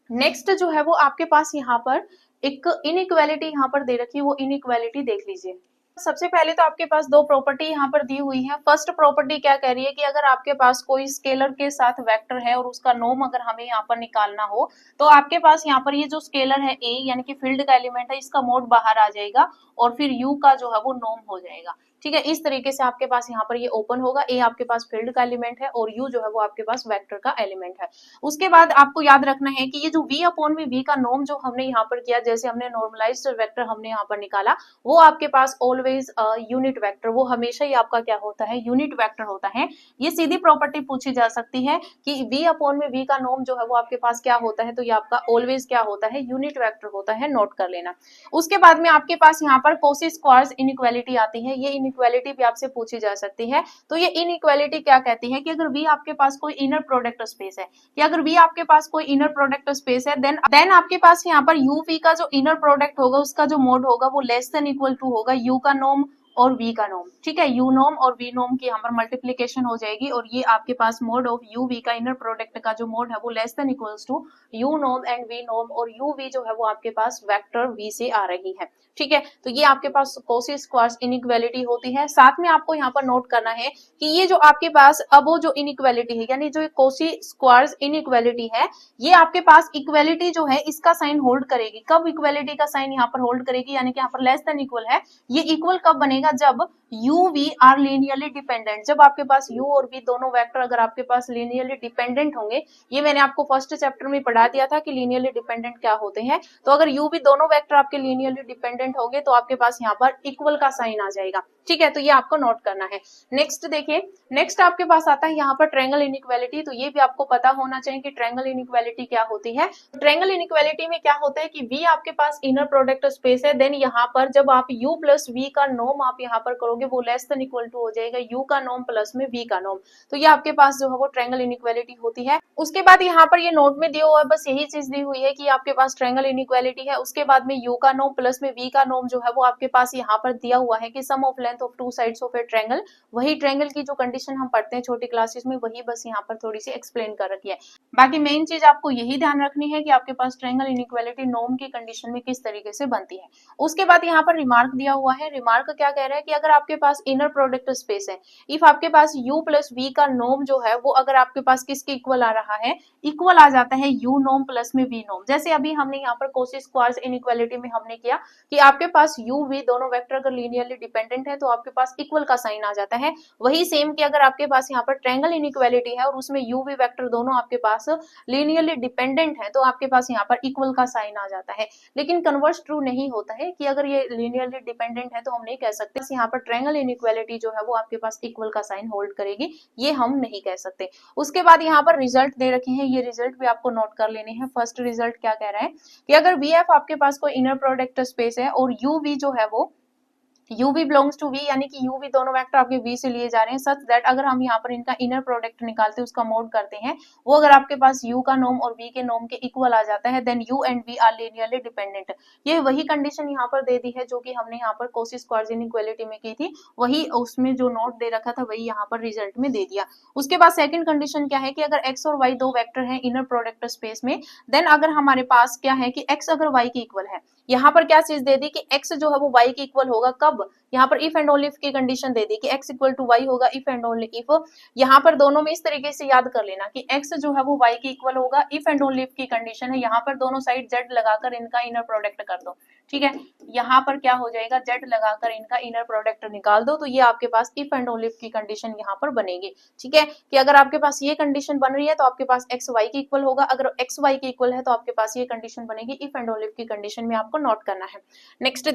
नेक्स्ट जो है वो आपके पास यहाँ पर एक इनइक्वालिटी यहाँ पर दे रखी है, वो इनइक्वालिटी देख लीजिए। सबसे पहले तो आपके पास दो प्रॉपर्टी यहाँ पर दी हुई है। फर्स्ट प्रॉपर्टी क्या कह रही है कि अगर आपके पास कोई स्केलर के साथ वेक्टर है और उसका नोम अगर हमें यहाँ पर निकालना हो, तो आपके पास यहाँ पर ये जो स्केलर है ए यानी कि फील्ड का एलिमेंट है, इसका मोड बाहर आ जाएगा और फिर यू का जो है वो नोम हो जाएगा। ठीक है, इस तरीके से आपके पास यहाँ पर ये ओपन होगा। ए आपके पास फील्ड का एलिमेंट है और यू जो है वो आपके पास वेक्टर का एलिमेंट है। उसके बाद आपको याद रखना है कि ये जो v अपॉन में v का नोम जो हमने यहाँ पर किया, जैसे हमने नॉर्मलाइज्ड वेक्टर हमने यहाँ पर निकाला, वो आपके पास ऑलवेज यूनिट वेक्टर, वो हमेशा ही आपका क्या होता है, यूनिट वेक्टर होता है। ये सीधी प्रॉपर्टी पूछी जा सकती है कि v अपॉन में v का नोम जो है वो आपके पास क्या होता है, तो ये आपका ऑलवेज क्या होता है, यूनिट वेक्टर होता है, नोट कर लेना। उसके बाद में आपके पास यहाँ पर कॉची स्क्वायर्स इनइक्वालिटी आती है। ये इनइक्वालिटी भी आपसे पूछी जा सकती है। तो ये इनइक्वालिटी क्या कहती है कि अगर v आपके पास कोई इनर प्रोडक्ट स्पेस है, कि अगर v आपके पास कोई इनर प्रोडक्ट स्पेस है, देन आपके पास यहाँ पर uv का जो इनर प्रोडक्ट होगा उसका जो मोड होगा वो लेस देन इक्वल टू होगा u का नोम और v का नोम। ठीक है, u नोम और v नोम की यहाँ पर मल्टीप्लीकेशन हो जाएगी और ये आपके पास मोड ऑफ uv का इनर प्रोडक्ट का जो मोड है वो less than equals to u नोम एंड v नोम, और uv जो है वो आपके पास वेक्टर v से आ रही है। ठीक है, तो ये आपके पास कॉची स्क्वायर्स इनइक्वालिटी होती है। साथ में आपको यहाँ पर नोट करना है कि ये जो आपके पास अब वो जो इनइक्वालिटी है, यानी जो कॉची स्क्वायर्स इनइक्वालिटी है, ये आपके पास इक्वालिटी जो है इसका साइन होल्ड करेगी। कब इक्वालिटी का साइन यहाँ पर होल्ड करेगी, यानी कि यहाँ पर लेस देन इक्वल है, ये इक्वल कब बनेगा, जब u v are linearly dependent. जब आपके पास u और v दोनों वेक्टर अगर आपके पास लीनियरली डिपेंडेंट होंगे, ये मैंने आपको फर्स्ट चैप्टर में पढ़ा दिया था कि लीनियरली डिपेंडेंट क्या होते हैं। तो अगर u v दोनों वेक्टर आपके लीनियरली डिपेंडेंट होंगे तो आपके पास यहाँ पर इक्वल का साइन आ जाएगा। ठीक है, तो ये आपको नोट करना है। नेक्स्ट देखिए, नेक्स्ट आपके पास आता है यहाँ पर ट्रायंगल इनइक्वालिटी। तो ये भी आपको पता होना चाहिए कि ट्रायंगल इनइक्वालिटी क्या होती है। ट्रायंगल इनइक्वालिटी में क्या होता है कि v आपके पास इनर प्रोडक्ट स्पेस है, देन यहाँ पर जब आप u प्लस v का नोम आप यहाँ पर करोगे वो लेस देन इक्वल टू हो जाएगा u का नोम प्लस में v का नोम। तो ये आपके पास जो है वो ट्रायंगल इनइक्वालिटी होती है। उसके बाद यहाँ पर ये नोट में दिया हुआ है, बस यही चीज दी हुई है कि आपके पास ट्रायंगल इनइक्वालिटी है। उसके बाद में u का नोम प्लस में v का नोम जो है वो आपके पास यहाँ पर दिया हुआ है कि sum of length of two sides of a triangle. वही ट्रायंगल की जो कंडीशन हम पढ़ते हैं छोटी क्लासेस में, वही बस यहाँ पर थोड़ी सी एक्सप्लेन कर रखी है। बाकी मेन चीज आपको यही ध्यान रखनी है कि आपके पास ट्रायंगल इनइक्वालिटी नॉर्म की कंडीशन में किस तरीके से बनती है। उसके बाद यहाँ पर रिमार्क दिया हुआ है। रिमार्क क्या कह रहा है कि अगर आपके पास इनर प्रोडक्ट स्पेस है, इफ आपके पास u प्लस v का नॉर्म जो है वो अगर आपके पास किसके इक्वल आ रहा है, इक्वल आ जाता है u नॉर्म प्लस में v नॉर्म। जैसे अभी हमने यहाँ पर कॉची स्क्वायर्स इनइक्वालिटी में हमने किया कि आपके पास u v दोनों वेक्टर अगर लीनियरली डिपेंडेंट है तो आपके पास इक्वल का साइन आ जाता है। वही सेम कि अगर आपके पास यहाँ पर ट्रायंगल इनइक्वालिटी है और उसमें u v वेक्टर दोनों आपके पास लीनियरली डिपेंडेंट है तो आपके पास यहाँ पर इक्वल का साइन आ जाता है। लेकिन कन्वर्स ट्रू नहीं होता है कि अगर ये लीनियरली डिपेंडेंट है तो हम नहीं कह सकते यहाँ पर ट्रायंगल इनइक्वालिटी जो है वो आपके पास इक्वल का साइन होल्ड करेगी, ये हम नहीं कह सकते। उसके बाद यहाँ पर रिजल्ट दे रखे हैं, ये रिजल्ट भी आपको नोट कर लेने हैं। फर्स्ट रिजल्ट क्या कह रहा है कि अगर VF आपके पास कोई इनर प्रोडक्ट स्पेस है और UV जो है वो uv बिलोंग्स टू v, यानी कि uv दोनों वेक्टर आपके v से लिए जा रहे हैं, सच दैट अगर हम यहाँ पर इनका इनर प्रोडक्ट निकालते हैं, उसका मोड करते हैं, वो अगर आपके पास u का नोम और v के नोम के इक्वल आ जाता है, then u and v are linearly dependent. ये वही कंडीशन यहाँ पर दे दी है जो कि हमने यहाँ पर कॉची स्क्वायर्स इनइक्वालिटी में की थी, वही उसमें जो नोट दे रखा था वही यहाँ पर रिजल्ट में दे दिया। उसके बाद सेकंड कंडीशन क्या है कि अगर x और y दो वेक्टर हैं इनर प्रोडक्ट स्पेस में, देन अगर हमारे पास क्या है कि x अगर y के इक्वल है, यहाँ पर क्या चीज दे दी कि x जो है वो y के इक्वल होगा, कब, यहाँ पर इफ एंड ओनली इफ की कंडीशन दे दी कि x इक्वल टू y होगा इफ एंड ओनली इफ। यहाँ पर दोनों में इस तरीके से याद कर लेना कि x जो है वो y के इक्वल होगा, इफ एंड ओनली इफ की कंडीशन है, यहाँ पर दोनों साइड z लगाकर इनका इनर प्रोडक्ट कर दो। ठीक है, यहाँ पर क्या हो जाएगा, z लगाकर इनका इनर प्रोडक्ट निकाल दो, तो ये आपके पास इफ एंड ओनली इफ की कंडीशन यहाँ पर बनेगी। ठीक है, कि अगर आपके पास ये कंडीशन बन रही है तो आपके पास x y के इक्वल होगा, अगर x y के इक्वल है तो आपके पास ये कंडीशन बनेगी इफ एंड ओनली इफ की कंडीशन में आपको नोट करना है। नेक्स्ट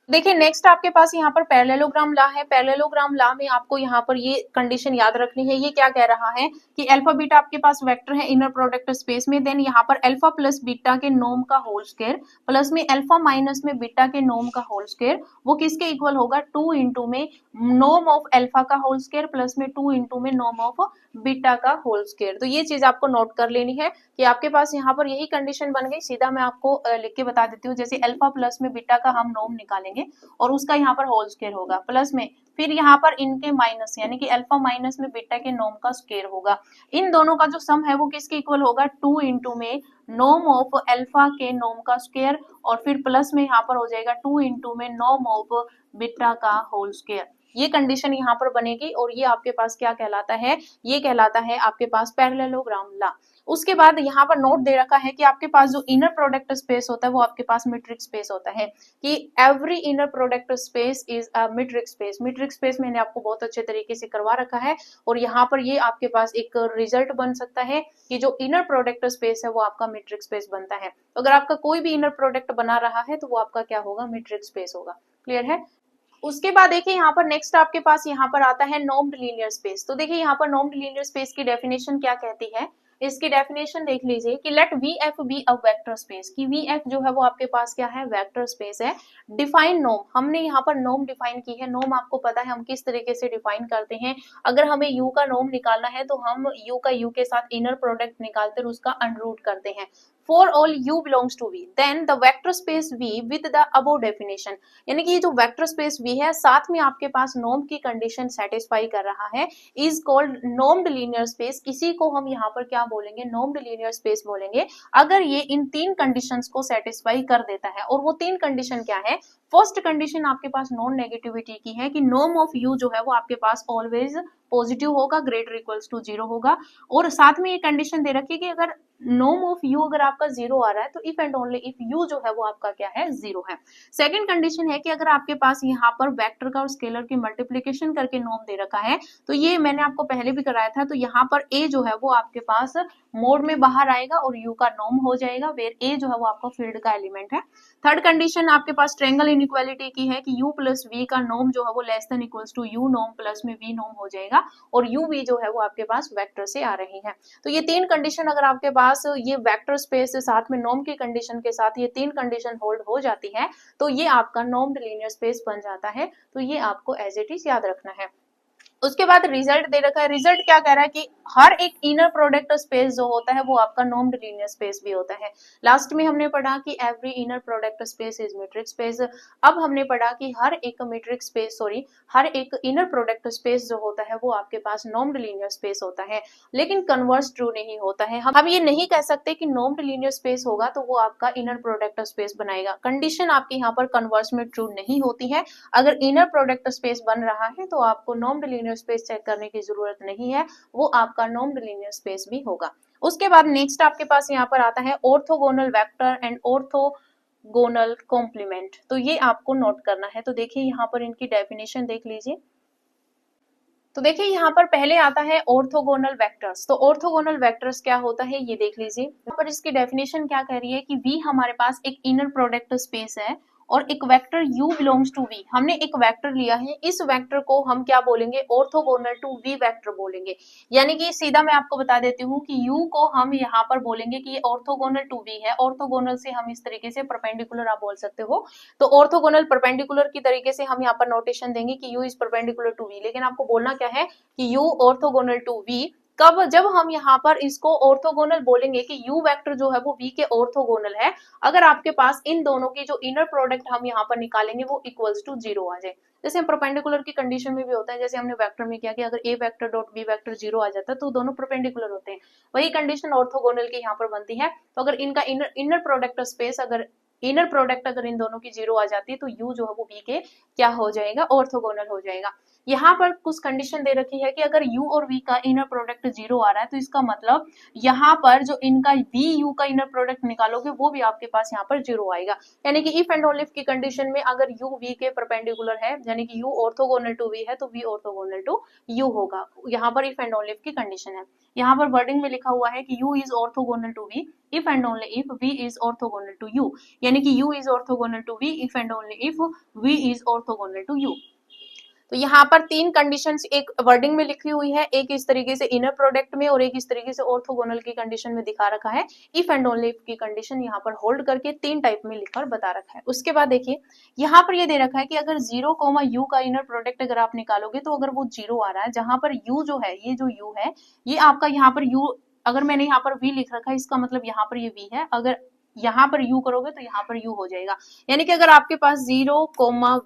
देखिए नेक्स्ट आपके पास यहाँ पर पैरेललोग्राम लॉ है। पैरेललोग्राम लॉ में आपको यहाँ पर ये कंडीशन याद रखनी है। ये क्या कह रहा है कि अल्फा बीटा आपके पास वेक्टर है इनर प्रोडक्ट स्पेस में, देन यहाँ पर अल्फा प्लस बीटा के नोम का होल स्क्वायर प्लस में अल्फा माइनस में बीटा के नोम का होल स्क्वायर, वो किसके इक्वल होगा, 2 इंटू में नोम ऑफ अल्फा का होल स्क्वायर प्लस में 2 इंटू में नोम ऑफ बीटा का होल स्क्वायर। तो ये चीज आपको नोट कर लेनी है कि आपके पास यहाँ पर यही कंडीशन बन गई। सीधा मैं आपको लिख के बता देती हूँ, जैसे अल्फा प्लस में बीटा का हम नोम निकालेंगे बोलेंगे, और उसका यहाँ पर होल स्क्वायर होगा, प्लस में फिर यहाँ पर इनके माइनस यानी कि अल्फा माइनस में बीटा के नॉर्म का स्क्वायर होगा। इन दोनों का जो सम है वो किसके इक्वल होगा, 2 इंटू में नॉर्म ऑफ अल्फा के नॉर्म का स्क्वायर, और फिर प्लस में यहाँ पर हो जाएगा 2 इंटू में नॉर्म ऑफ बीटा का होल स्क्वायर। ये कंडीशन यहाँ पर बनेगी, और ये आपके पास क्या कहलाता है, ये कहलाता है आपके पास पैरेललोग्राम लॉ। उसके बाद यहाँ पर नोट दे रखा है कि आपके पास जो इनर प्रोडक्ट स्पेस होता है वो आपके पास मीट्रिक स्पेस होता है, कि every inner product space is a metric space. Metric space मैंने आपको बहुत अच्छे तरीके से करवा रखा है, और यहाँ पर ये आपके पास एक रिजल्ट बन सकता है कि जो इनर प्रोडक्ट स्पेस है वो आपका मीट्रिक स्पेस बनता है। अगर आपका कोई भी इनर प्रोडक्ट बना रहा है तो वो आपका क्या होगा, मीट्रिक स्पेस होगा। क्लियर है। उसके बाद देखिए यहाँ पर नेक्स्ट आपके पास यहाँ पर आता है नॉर्म्ड लीनियर स्पेस। तो देखिए यहाँ पर नॉर्म्ड लीनियर स्पेस की डेफिनेशन क्या कहती है, इसकी डेफिनेशन देख लीजिए कि let VF be a vector space, कि VF जो है वो आपके पास क्या है, वेक्टर स्पेस है। डिफाइन नॉर्म, हमने यहाँ पर नॉर्म डिफाइन की है। नॉर्म आपको पता है हम किस तरीके से डिफाइन करते हैं, अगर हमें U का नॉर्म निकालना है तो हम U का U के साथ इनर प्रोडक्ट निकालते हैं, उसका अंडररूट करते हैं। For all U belongs to V, then the vector space V with the above definition, यानी कि ये जो वेक्टर स्पेस V है साथ में आपके पास नॉर्म की कंडीशन सेटिस्फाई कर रहा है, इज कॉल्ड नॉर्म्ड लीनियर स्पेस। इसी को हम यहाँ पर क्या बोलेंगे, नॉर्म्ड लीनियर स्पेस बोलेंगे, अगर ये इन तीन कंडीशंस को सेटिस्फाई कर देता है। और वो तीन कंडीशन क्या है, फर्स्ट कंडीशन आपके पास नॉन नेगेटिविटी की है, कि नॉर्म ऑफ U जो है वो आपके पास ऑलवेज पॉजिटिव होगा, ग्रेटर इक्वल्स टू 0 होगा। और साथ में ये कंडीशन दे रखी है कि अगर नॉर्म ऑफ U अगर आपका 0 आ रहा है तो if and only if U जो है वो आपका क्या है, 0 है। सेकंड कंडीशन है कि अगर आपके पास यहाँ पर वेक्टर का और स्केलर की मल्टीप्लिकेशन करके नॉर्म दे रखा है, तो ये मैंने आपको पहले भी कराया था, तो यहाँ पर A जो है वो आपके पास मोड में बाहर आएगा और U का नॉर्म हो जाएगा, वेयर A जो है वो आपका फील्ड का एलिमेंट है। थर्ड कंडीशन आपके पास ट्रायंगल इनइक्वालिटी की है, कि U प्लस V का नॉर्म जो है वो less than equals to U norm plus में V नॉर्म हो जाएगा, और U V जो है वो आपके पास वेक्टर से आ रही है। तो ये तीन कंडीशन अगर आपके पास ये वेक्टर स्पेस से साथ में नॉर्म की कंडीशन के साथ ये तीन कंडीशन होल्ड हो जाती है, तो ये आपका नॉर्म्ड लीनियर स्पेस बन जाता है। तो ये आपको एज इट इज याद रखना है। उसके बाद रिजल्ट दे रखा है, रिजल्ट क्या कह रहा है कि हर एक इनर प्रोडक्ट स्पेस जो होता है वो आपका नॉर्म्ड लीनियर स्पेस भी होता है। लास्ट में हमने पढ़ा कि every inner product space is metric space. अब हमने पढ़ा कि हर एक मीट्रिक स्पेस हर एक इनर प्रोडक्ट स्पेस जो होता है वो आपके पास नॉर्म्ड लीनियर स्पेस होता है, लेकिन कन्वर्स ट्रू नहीं होता है। हम ये नहीं कह सकते कि नॉर्म्ड लीनियर स्पेस होगा तो वो आपका इनर प्रोडक्ट स्पेस बनाएगा। कंडीशन आपकी यहाँ पर कन्वर्स में ट्रू नहीं होती है। अगर इनर प्रोडक्ट स्पेस बन रहा है तो आपको नॉर्म्ड लीनियर स्पेस चेक करने की जरूरत नहीं है, वो आपका नॉर्म्ड लीनियर स्पेस भी होगा। उसके बाद नेक्स्ट आपके पास यहाँ पर आता है orthogonal vector and orthogonal complement. तो ये आपको नोट करना है। तो देखिए यहाँ पर इनकी डेफिनेशन देख लीजिए। तो देखिए यहाँ पर पहले आता है ऑर्थोगोनल वेक्टर्स। तो ऑर्थोगोनल वेक्टर्स क्या होता है ये देख लीजिए। यहाँ पर इसकी डेफिनेशन क्या कह रही है कि V हमारे पास एक इनर प्रोडक्ट स्पेस है और एक vector U belongs to V। हमने एक वेक्टर लिया है, इस वेक्टर को हम क्या बोलेंगे, ऑर्थोगोनल टू V वेक्टर बोलेंगे। यानी कि सीधा मैं आपको बता देती हूँ कि U को हम यहाँ पर बोलेंगे कि ये ऑर्थोगोनल टू V है। ऑर्थोगोनल से हम इस तरीके से परपेंडिकुलर आप बोल सकते हो। तो ऑर्थोगोनल परपेंडिकुलर की तरीके से हम यहाँ पर नोटेशन देंगे कि U is perpendicular to V, लेकिन आपको बोलना क्या है कि U ऑर्थोगोनल टू V कब, जब हम यहाँ पर इसको ऑर्थोगोनल बोलेंगे कि U वेक्टर जो है वो V के ऑर्थोगोनल है, अगर आपके पास इन दोनों की जो इनर प्रोडक्ट हम यहाँ पर निकालेंगे वो इक्वल्स टू 0 आ जाए। जैसे हम परपेंडिकुलर की कंडीशन में भी होता है, जैसे हमने वेक्टर में किया कि अगर A vector dot B vector 0 आ जाता है तो दोनों परपेंडिकुलर होते हैं, वही कंडीशन ऑर्थोगोनल की यहाँ पर बनती है। तो अगर इनका इनर प्रोडक्ट स्पेस अगर इन दोनों की 0 आ जाती है तो U जो है वो V के क्या हो जाएगा, ऑर्थोगोनल हो जाएगा। यहाँ पर कुछ कंडीशन दे रखी है कि अगर U और V का इनर प्रोडक्ट 0 आ रहा है तो इसका मतलब यहाँ पर जो इनका V U का इनर प्रोडक्ट निकालोगे वो भी आपके पास यहाँ पर 0 आएगा। यानी कि इफ एंड ओनली इफ की कंडीशन में अगर U V के परपेंडिकुलर है, यानी कि U ऑर्थोगोनल टू V है तो V ऑर्थोगोनल टू U होगा। यहाँ पर इफ एंड ओनली इफ की कंडीशन है। यहाँ पर वर्डिंग में लिखा हुआ है कि U is orthogonal to V if and only if V is orthogonal to U, यानी कि U is orthogonal to V if and only if V is orthogonal to U। तो यहाँ पर तीन कंडीशंस एक वर्डिंग में लिखी हुई है, एक इस तरीके से इनर प्रोडक्ट में और एक इस तरीके से ऑर्थोगोनल की कंडीशन में दिखा रखा है। इफ एंड ओनली इफ की कंडीशन यहाँ पर होल्ड करके तीन टाइप में लिखकर बता रखा है। उसके बाद देखिए यहाँ पर ये दे रखा है कि अगर 0, U का इनर प्रोडक्ट अगर आप निकालोगे तो अगर वो 0 आ रहा है, जहां पर U जो है, ये जो U है ये आपका यहाँ पर U, अगर मैंने यहाँ पर V लिख रखा है इसका मतलब यहाँ पर ये V है। अगर यहाँ पर u करोगे तो यहाँ पर u हो जाएगा। यानी कि अगर आपके पास 0,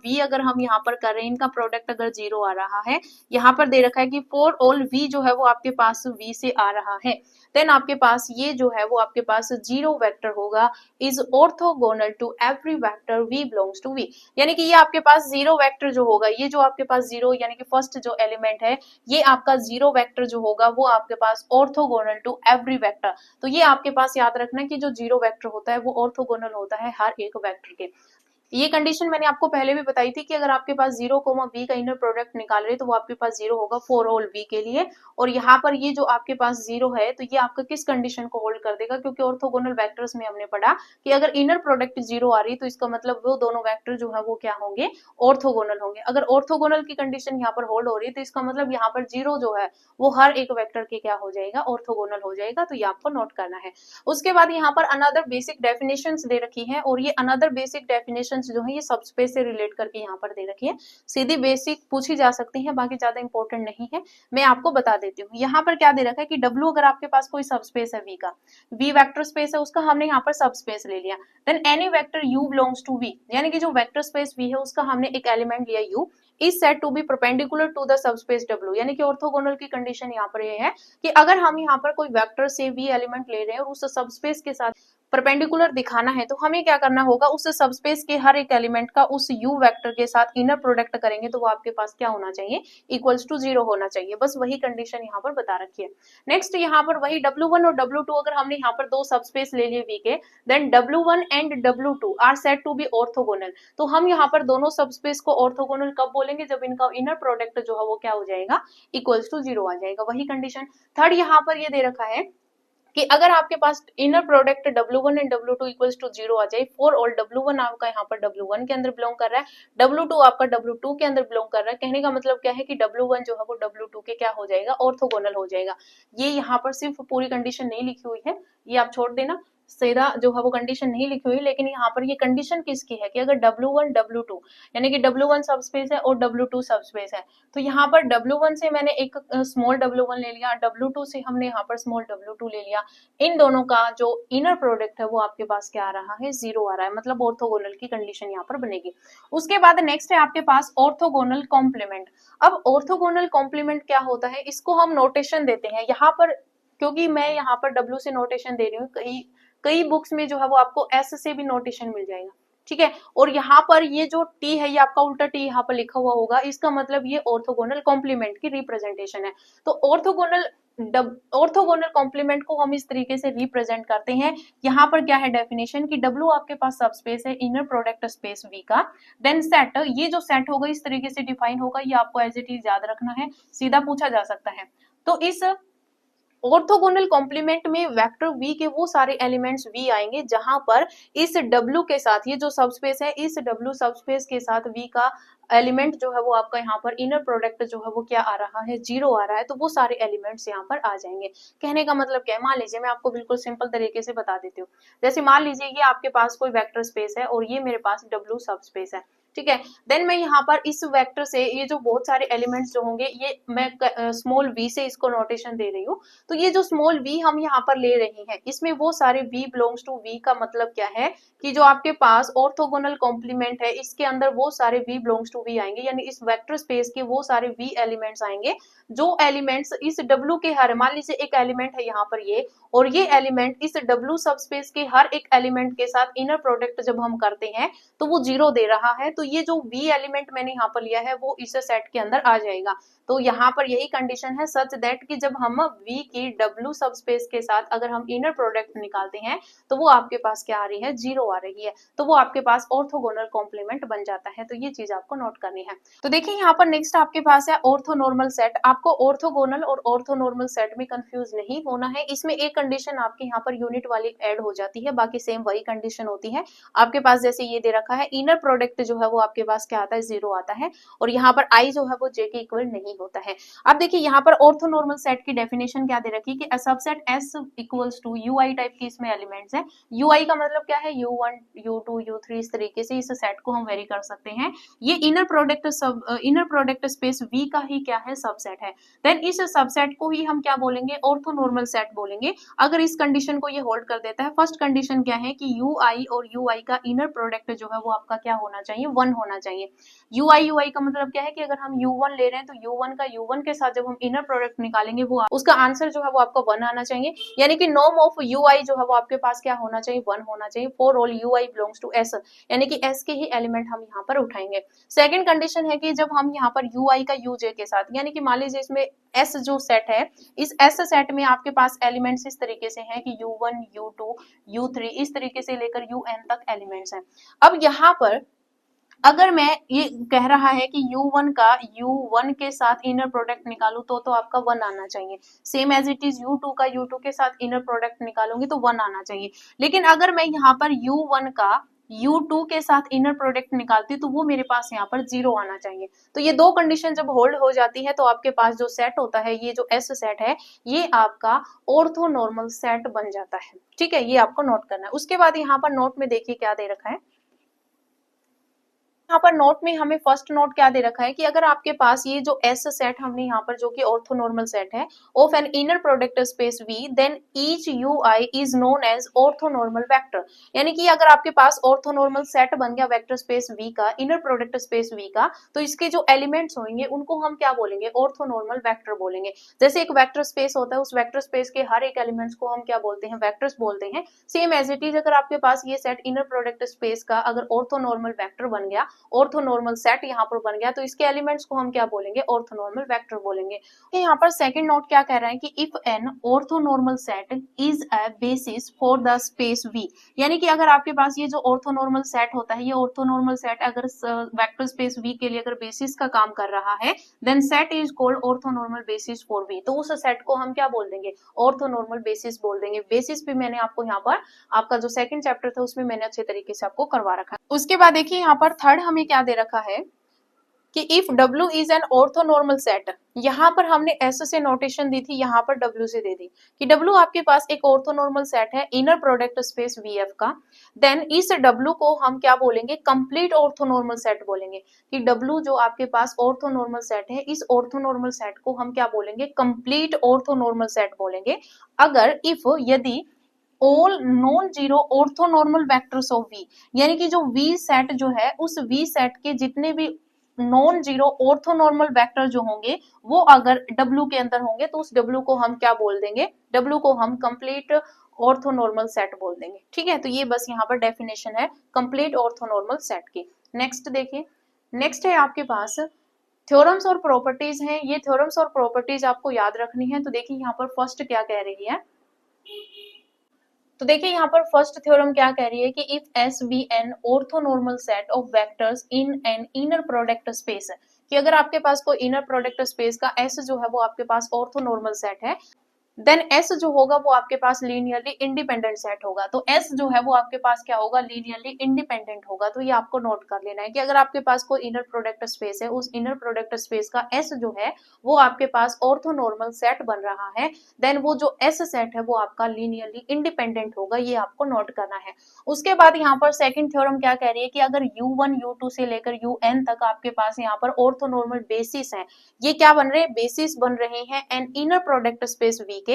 v अगर हम यहाँ पर कर रहे हैं, इनका प्रोडक्ट अगर 0 आ रहा है, यहाँ पर दे रखा है कि फॉर ऑल v जो है वो आपके पास v से आ रहा है, देन आपके पास ये जो है वो आपके पास 0 वेक्टर होगा, is orthogonal to every vector v belongs to v। यानी कि ये आपके पास 0 वेक्टर जो होगा, ये जो आपके पास 0 यानी कि फर्स्ट जो एलिमेंट है, ये आपका 0 वेक्टर जो होगा वो आपके पास ऑर्थोगोनल टू एवरी वेक्टर। तो ये आपके पास याद रखना कि जो 0 वेक्टर होता है वो ऑर्थोगोनल होता है हर एक वेक्टर के। ये कंडीशन मैंने आपको पहले भी बताई थी कि अगर आपके पास 0, v का इनर प्रोडक्ट निकाल रहे तो वो आपके पास 0 होगा फॉर ऑल v के लिए। और यहाँ पर ये जो आपके पास 0 है तो ये आपका किस कंडीशन को होल्ड कर देगा, क्योंकि ऑर्थोगोनल वेक्टर्स में हमने पढ़ा कि अगर इनर प्रोडक्ट 0 आ रही तो इसका मतलब वो दोनों वेक्टर जो है वो क्या होंगे, ऑर्थोगोनल होंगे। अगर ऑर्थोगोनल की कंडीशन यहाँ पर होल्ड हो रही है तो इसका मतलब यहाँ पर 0 जो है वो हर एक वेक्टर के क्या हो जाएगा, ऑर्थोगोनल हो जाएगा। तो ये आपको नोट करना है। उसके बाद यहाँ पर अनदर बेसिक डेफिनेशंस दे रखी है, और ये अनदर बेसिक डेफिनेशंस जो है ये सबस्पेस से रिलेट करके यहाँ पर दे रखी है। सीधी बेसिक पूछी जा सकती है, बाकी ज्यादा इंपॉर्टेंट नहीं है, मैं आपको बता देती हूँ। यहाँ पर क्या दे रखा है कि W अगर आपके पास कोई सबस्पेस है V का, V वेक्टर स्पेस है, उसका हमने यहाँ पर सबस्पेस ले लिया। Then any vector U belongs to V, यानी कि जो वेक्टर स्पेस V है उसका हमने एक एलिमेंट लिया U, is set to be perpendicular to the subspace W। यानी कि ऑर्थोगोनल की कंडीशन यहाँ पर ये है कि अगर हम यहाँ पर कोई वेक्टर से V एलिमेंट ले रहे हैं और उस सबस्पेस के साथ परपेंडिकुलर दिखाना है, तो हमें क्या करना होगा, उस सबस्पेस के हर एक एलिमेंट का उस u वेक्टर के साथ इनर प्रोडक्ट करेंगे तो वो आपके पास क्या होना चाहिए, इक्वल्स टू 0 होना चाहिए। बस वही कंडीशन यहाँ पर बता रखी है। नेक्स्ट यहाँ पर वही W1 और W2, अगर हमने यहाँ पर दो सबस्पेस ले लिए V के, then W1 and W2 are set to be orthogonal. तो हम यहाँ पर दोनों सबस्पेस को ऑर्थोगोनल कब बोलेंगे, जब इनका इनर प्रोडक्ट जो है वो क्या हो जाएगा, इक्वल्स टू 0 आ जाएगा। वही कंडीशन। थर्ड यहाँ पर ये दे रखा है कि अगर आपके पास inner product W1 and W2 equals to 0 आ जाए, फॉर ऑल W1 आपका यहाँ पर W1 के अंदर बिलोंग कर रहा है, W2 आपका W2 के अंदर बिलोंग कर रहा है। कहने का मतलब क्या है कि W1 जो है वो W2 के क्या हो जाएगा, ऑर्थोगोनल हो जाएगा। ये यहाँ पर सिर्फ पूरी कंडीशन नहीं लिखी हुई है, ये आप छोड़ देना, सीधा जो है वो कंडीशन नहीं लिखी हुई, लेकिन यहाँ पर ये कंडीशन किसकी है कि अगर W1 W2 यानी कि W1 सबस्पेस है और W2 सबस्पेस है, तो यहाँ पर W1 से मैंने एक स्मॉल W1 ले लिया, W2 से हमने यहाँ पर स्मॉल W2 ले लिया, इन दोनों का जो इनर प्रोडक्ट है वो आपके पास क्या आ रहा है, 0 आ रहा है, मतलब ऑर्थोगोनल की कंडीशन यहाँ पर बनेगी। उसके बाद नेक्स्ट है आपके पास ऑर्थोगोनल कॉम्प्लीमेंट। अब ऑर्थोगोनल कॉम्प्लीमेंट क्या होता है, इसको हम नोटेशन देते हैं यहाँ पर, क्योंकि मैं यहाँ पर W से नोटेशन दे रही हूँ, कई बुक्स में जो है वो आपको S से भी नोटेशन मिल जाएगा, ठीक है। और यहाँ पर ये जो T है ये आपका उल्टा T यहाँ पर लिखा हुआ होगा, इसका मतलब ये ऑर्थोगोनल कॉम्प्लीमेंट की रिप्रेजेंटेशन है। तो ऑर्थोगोनल कॉम्प्लीमेंट को हम इस तरीके से रिप्रेजेंट करते हैं। यहाँ पर क्या है डेफिनेशन कि W आपके पास सबस्पेस है इनर प्रोडक्ट स्पेस V का, देन सेट, ये जो सेट होगा इस तरीके से डिफाइन होगा, ये आपको एज इट इज याद रखना है, सीधा पूछा जा सकता है। तो इस ऑर्थोगोनल कॉम्प्लीमेंट में वेक्टर V के वो सारे एलिमेंट्स V आएंगे जहां पर इस W के साथ, ये जो सबस्पेस है इस W सबस्पेस के साथ V का एलिमेंट जो है वो आपका यहाँ पर इनर प्रोडक्ट जो है वो क्या आ रहा है, 0 आ रहा है, तो वो सारे एलिमेंट्स यहाँ पर आ जाएंगे। कहने का मतलब क्या है, मान लीजिए मैं आपको बिल्कुल सिंपल तरीके से बता देती हूँ। जैसे मान लीजिए ये आपके पास कोई वेक्टर स्पेस है और ये मेरे पास W सबस्पेस है, ठीक है। देन मैं यहाँ पर इस वेक्टर से ये जो बहुत सारे एलिमेंट्स जो होंगे, ये मैं स्मॉल v से इसको नोटेशन दे रही हूँ। तो ये जो स्मॉल v हम यहाँ पर ले रहे हैं, इसमें वो सारे v बिलोंग्स टू v का मतलब क्या है कि जो आपके पास ऑर्थोगोनल कॉम्प्लीमेंट है इसके अंदर वो सारे v बिलोंग्स टू v आएंगे, यानी इस वेक्टर स्पेस के वो सारे v एलिमेंट्स आएंगे जो एलिमेंट्स इस w के हर, मान लीजिए एक एलिमेंट है यहाँ पर ये, और ये एलिमेंट इस w सबस्पेस के हर एक एलिमेंट के साथ इनर प्रोडक्ट जब हम करते हैं तो वो 0 दे रहा है, तो ये जो v एलिमेंट मैंने यहाँ पर लिया है वो इस सेट के अंदर आ जाएगा। तो यहाँ पर यही कंडीशन है सच दैट कि जब हम v की w सबस्पेस के साथ अगर हम इनर प्रोडक्ट निकालते हैं तो वो आपके पास क्या आ रही है, 0 आ रही है, तो वो आपके पास ऑर्थोगोनल कॉम्प्लीमेंट बन जाता है। तो ये चीज आपको नोट करनी है। तो देखिए यहाँ पर नेक्स्ट आपके पास है ऑर्थोनॉर्मल सेट। आपको ऑर्थोगोनल और ऑर्थोनॉर्मल सेट में कंफ्यूज नहीं होना है, इसमें एक कंडीशन आपके यहाँ पर यूनिट वाली ऐड हो जाती है, बाकी सेम वही कंडीशन होती है आपके पास। जैसे ये दे रखा है इनर प्रोडक्ट जो है वो आपके पास क्या आता है, 0 आता है, और यहाँ पर i जो है वो j के इक्वल नहीं होता है। अब देखिए यहाँ पर ऑर्थोनॉर्मल सेट की डेफिनेशन क्या दे रखी है कि a subset S equals to ui type की इसमें एलिमेंट्स है। ui का मतलब क्या है, u1 u2 u3, इस तरीके से इस सेट को हम वेरी कर सकते हैं। ये इनर प्रोडक्ट स्पेस V का ही क्या है, सबसेट है। देन इस सबसेट को ही हम क्या बोलेंगे, ऑर्थोनॉर्मल सेट बोलेंगे। अगर इस कंडीशन को ये होल्ड कर देता है, फर्स्ट कंडीशन क्या है कि ui और ui का इनर प्रोडक्ट जो है वो आपका क्या होना चाहिए, 1 होना चाहिए। ui का मतलब क्या है कि अगर हम u1 ले रहे हैं तो u1 का u1 के साथ जब हम इनर प्रोडक्ट निकालेंगे वो उसका आंसर जो है वो आपका 1 आना चाहिए। यानी कि नॉर्म ऑफ ui जो है वो आपके पास क्या होना चाहिए, 1 होना चाहिए for all ui belongs to s, यानी कि s के ही एलिमेंट हम यहाँ पर उठाएंगे। सेकंड कंडीशन है कि जब हम यहाँ पर ui का uj के साथ, यानी कि मान लीजिए इसमें s जो सेट है, इस s सेट में आपके पास एलिमेंट्स इस तरीके से हैं कि u1 u2 u3 इस तरीके से लेकर un तक एलिमेंट्स हैं। अब यहाँ पर अगर मैं ये कह रहा है कि u1 का u1 के साथ इनर प्रोडक्ट निकालूं तो आपका 1 आना चाहिए। Same as it is u2 का u2 के साथ इनर प्रोडक्ट निकालूंगी तो 1 आना चाहिए। लेकिन अगर मैं यहाँ पर u1 का u2 के साथ इनर प्रोडक्ट निकालती तो वो मेरे पास यहाँ पर 0 आना चाहिए। तो ये दो कंडीशन जब होल्ड हो जाती है तो आपके पास जो सेट होता है, ये जो S सेट है, ये आपका ऑर्थोनॉर्मल सेट बन जाता है। ठीक है, ये आपको नोट करना है। उसके बाद यहाँ पर नोट में देखिए क्या दे रखा है। यहाँ पर नोट में हमें फर्स्ट नोट क्या दे रखा है कि अगर आपके पास ये जो S सेट हमने यहाँ पर जो कि ऑर्थोनॉर्मल सेट है of an inner product space V, then each ui is known as orthonormal vector. यानी कि अगर आपके पास ऑर्थोनॉर्मल सेट बन गया वेक्टर स्पेस V का, इनर प्रोडक्ट स्पेस V का, तो इसके जो एलिमेंट्स होंगे उनको हम क्या बोलेंगे, ऑर्थोनॉर्मल वेक्टर बोलेंगे। जैसे एक वेक्टर स्पेस होता है, उस वेक्टर स्पेस के हर एक एलिमेंट्स को हम क्या बोलते हैं, वेक्टर्स बोलते हैं। सेम एज इट इज अगर आपके पास ये सेट इनर प्रोडक्ट स्पेस का अगर ऑर्थोनॉर्मल वेक्टर बन गया, ऑर्थोनॉर्मल सेट यहाँ पर बन गया, तो इसके एलिमेंट्स को हम क्या बोलेंगे, ऑर्थोनॉर्मल वेक्टर बोलेंगे। यहाँ पर सेकंड नोट क्या कह रहा है कि if N orthonormal set is a basis for the space V, यानी कि अगर आपके पास ये जो ऑर्थोनॉर्मल सेट होता है, ये ऑर्थोनॉर्मल सेट अगर वेक्टर स्पेस V के लिए अगर बेसिस का काम कर रहा है, then set is called orthonormal basis for V। तो उस सेट को हम क्या बोल देंगे, ऑर्थोनॉर्मल बेसिस बोल देंगे। बेसिस भी मैंने आपको यहाँ पर आपका जो सेकंड चैप्टर था उसमें मैंने अच्छे तरीके से आपको करवा रखा है। उसके बाद देखिए यहाँ पर थर्ड हमें क्या दे रखा है कि if W is an orthonormal set, यहाँ पर हमने S से नोटेशन दी थी, यहाँ पर W से दे दी कि W आपके पास एक ऑर्थोनॉर्मल सेट है इनर प्रोडक्ट स्पेस VF का, देन इस W को हम क्या बोलेंगे, कंप्लीट ऑर्थोनॉर्मल सेट बोलेंगे। कि W जो आपके पास ऑर्थोनॉर्मल सेट है, इस ऑर्थोनॉर्मल सेट को हम क्या बोलेंगे, कंप्लीट ऑर्थोनॉर्मल सेट बोलेंगे। अगर इफ यदि all non zero orthonormal vectors of V, यानी कि जो V सेट जो है, उस V सेट के जितने भी नॉन जीरो ऑर्थोनॉर्मल वेक्टर जो होंगे वो अगर W के अंदर होंगे तो उस W को हम क्या बोल देंगे, W को हम कंप्लीट ऑर्थोनॉर्मल सेट बोल देंगे। ठीक है, तो ये बस यहाँ पर डेफिनेशन है कंप्लीट ऑर्थोनॉर्मल सेट की। नेक्स्ट देखिए, नेक्स्ट है आपके पास थ्योरम्स और प्रॉपर्टीज हैं। ये थ्योरम्स और प्रॉपर्टीज आपको याद रखनी है। तो देखिए यहाँ पर फर्स्ट क्या कह रही है, तो देखिए यहाँ पर फर्स्ट थ्योरम क्या कह रही है कि if S be an orthonormal set of vectors in an inner product space, कि अगर आपके पास कोई इनर प्रोडक्ट स्पेस का S जो है वो आपके पास ऑर्थोनॉर्मल सेट है, देन S जो होगा वो आपके पास लीनियरली इंडिपेंडेंट सेट होगा। तो S जो है वो आपके पास क्या होगा, लीनियरली इंडिपेंडेंट होगा। तो ये आपको नोट कर लेना है कि अगर आपके पास कोई इनर प्रोडक्ट स्पेस है, उस इनर प्रोडक्ट स्पेस का S जो है वो आपके पास ऑर्थोनॉर्मल सेट बन रहा है, देन वो जो S सेट है वो आपका लीनियरली इंडिपेंडेंट होगा। ये आपको नोट करना है। उसके बाद यहाँ पर सेकंड थ्योरम क्या कह रही है कि अगर U1 U2 से लेकर UN तक आपके पास यहाँ पर ऑर्थोनॉर्मल बेसिस है, ये क्या बन रहे हैं, बेसिस बन रहे हैं an inner product space V के,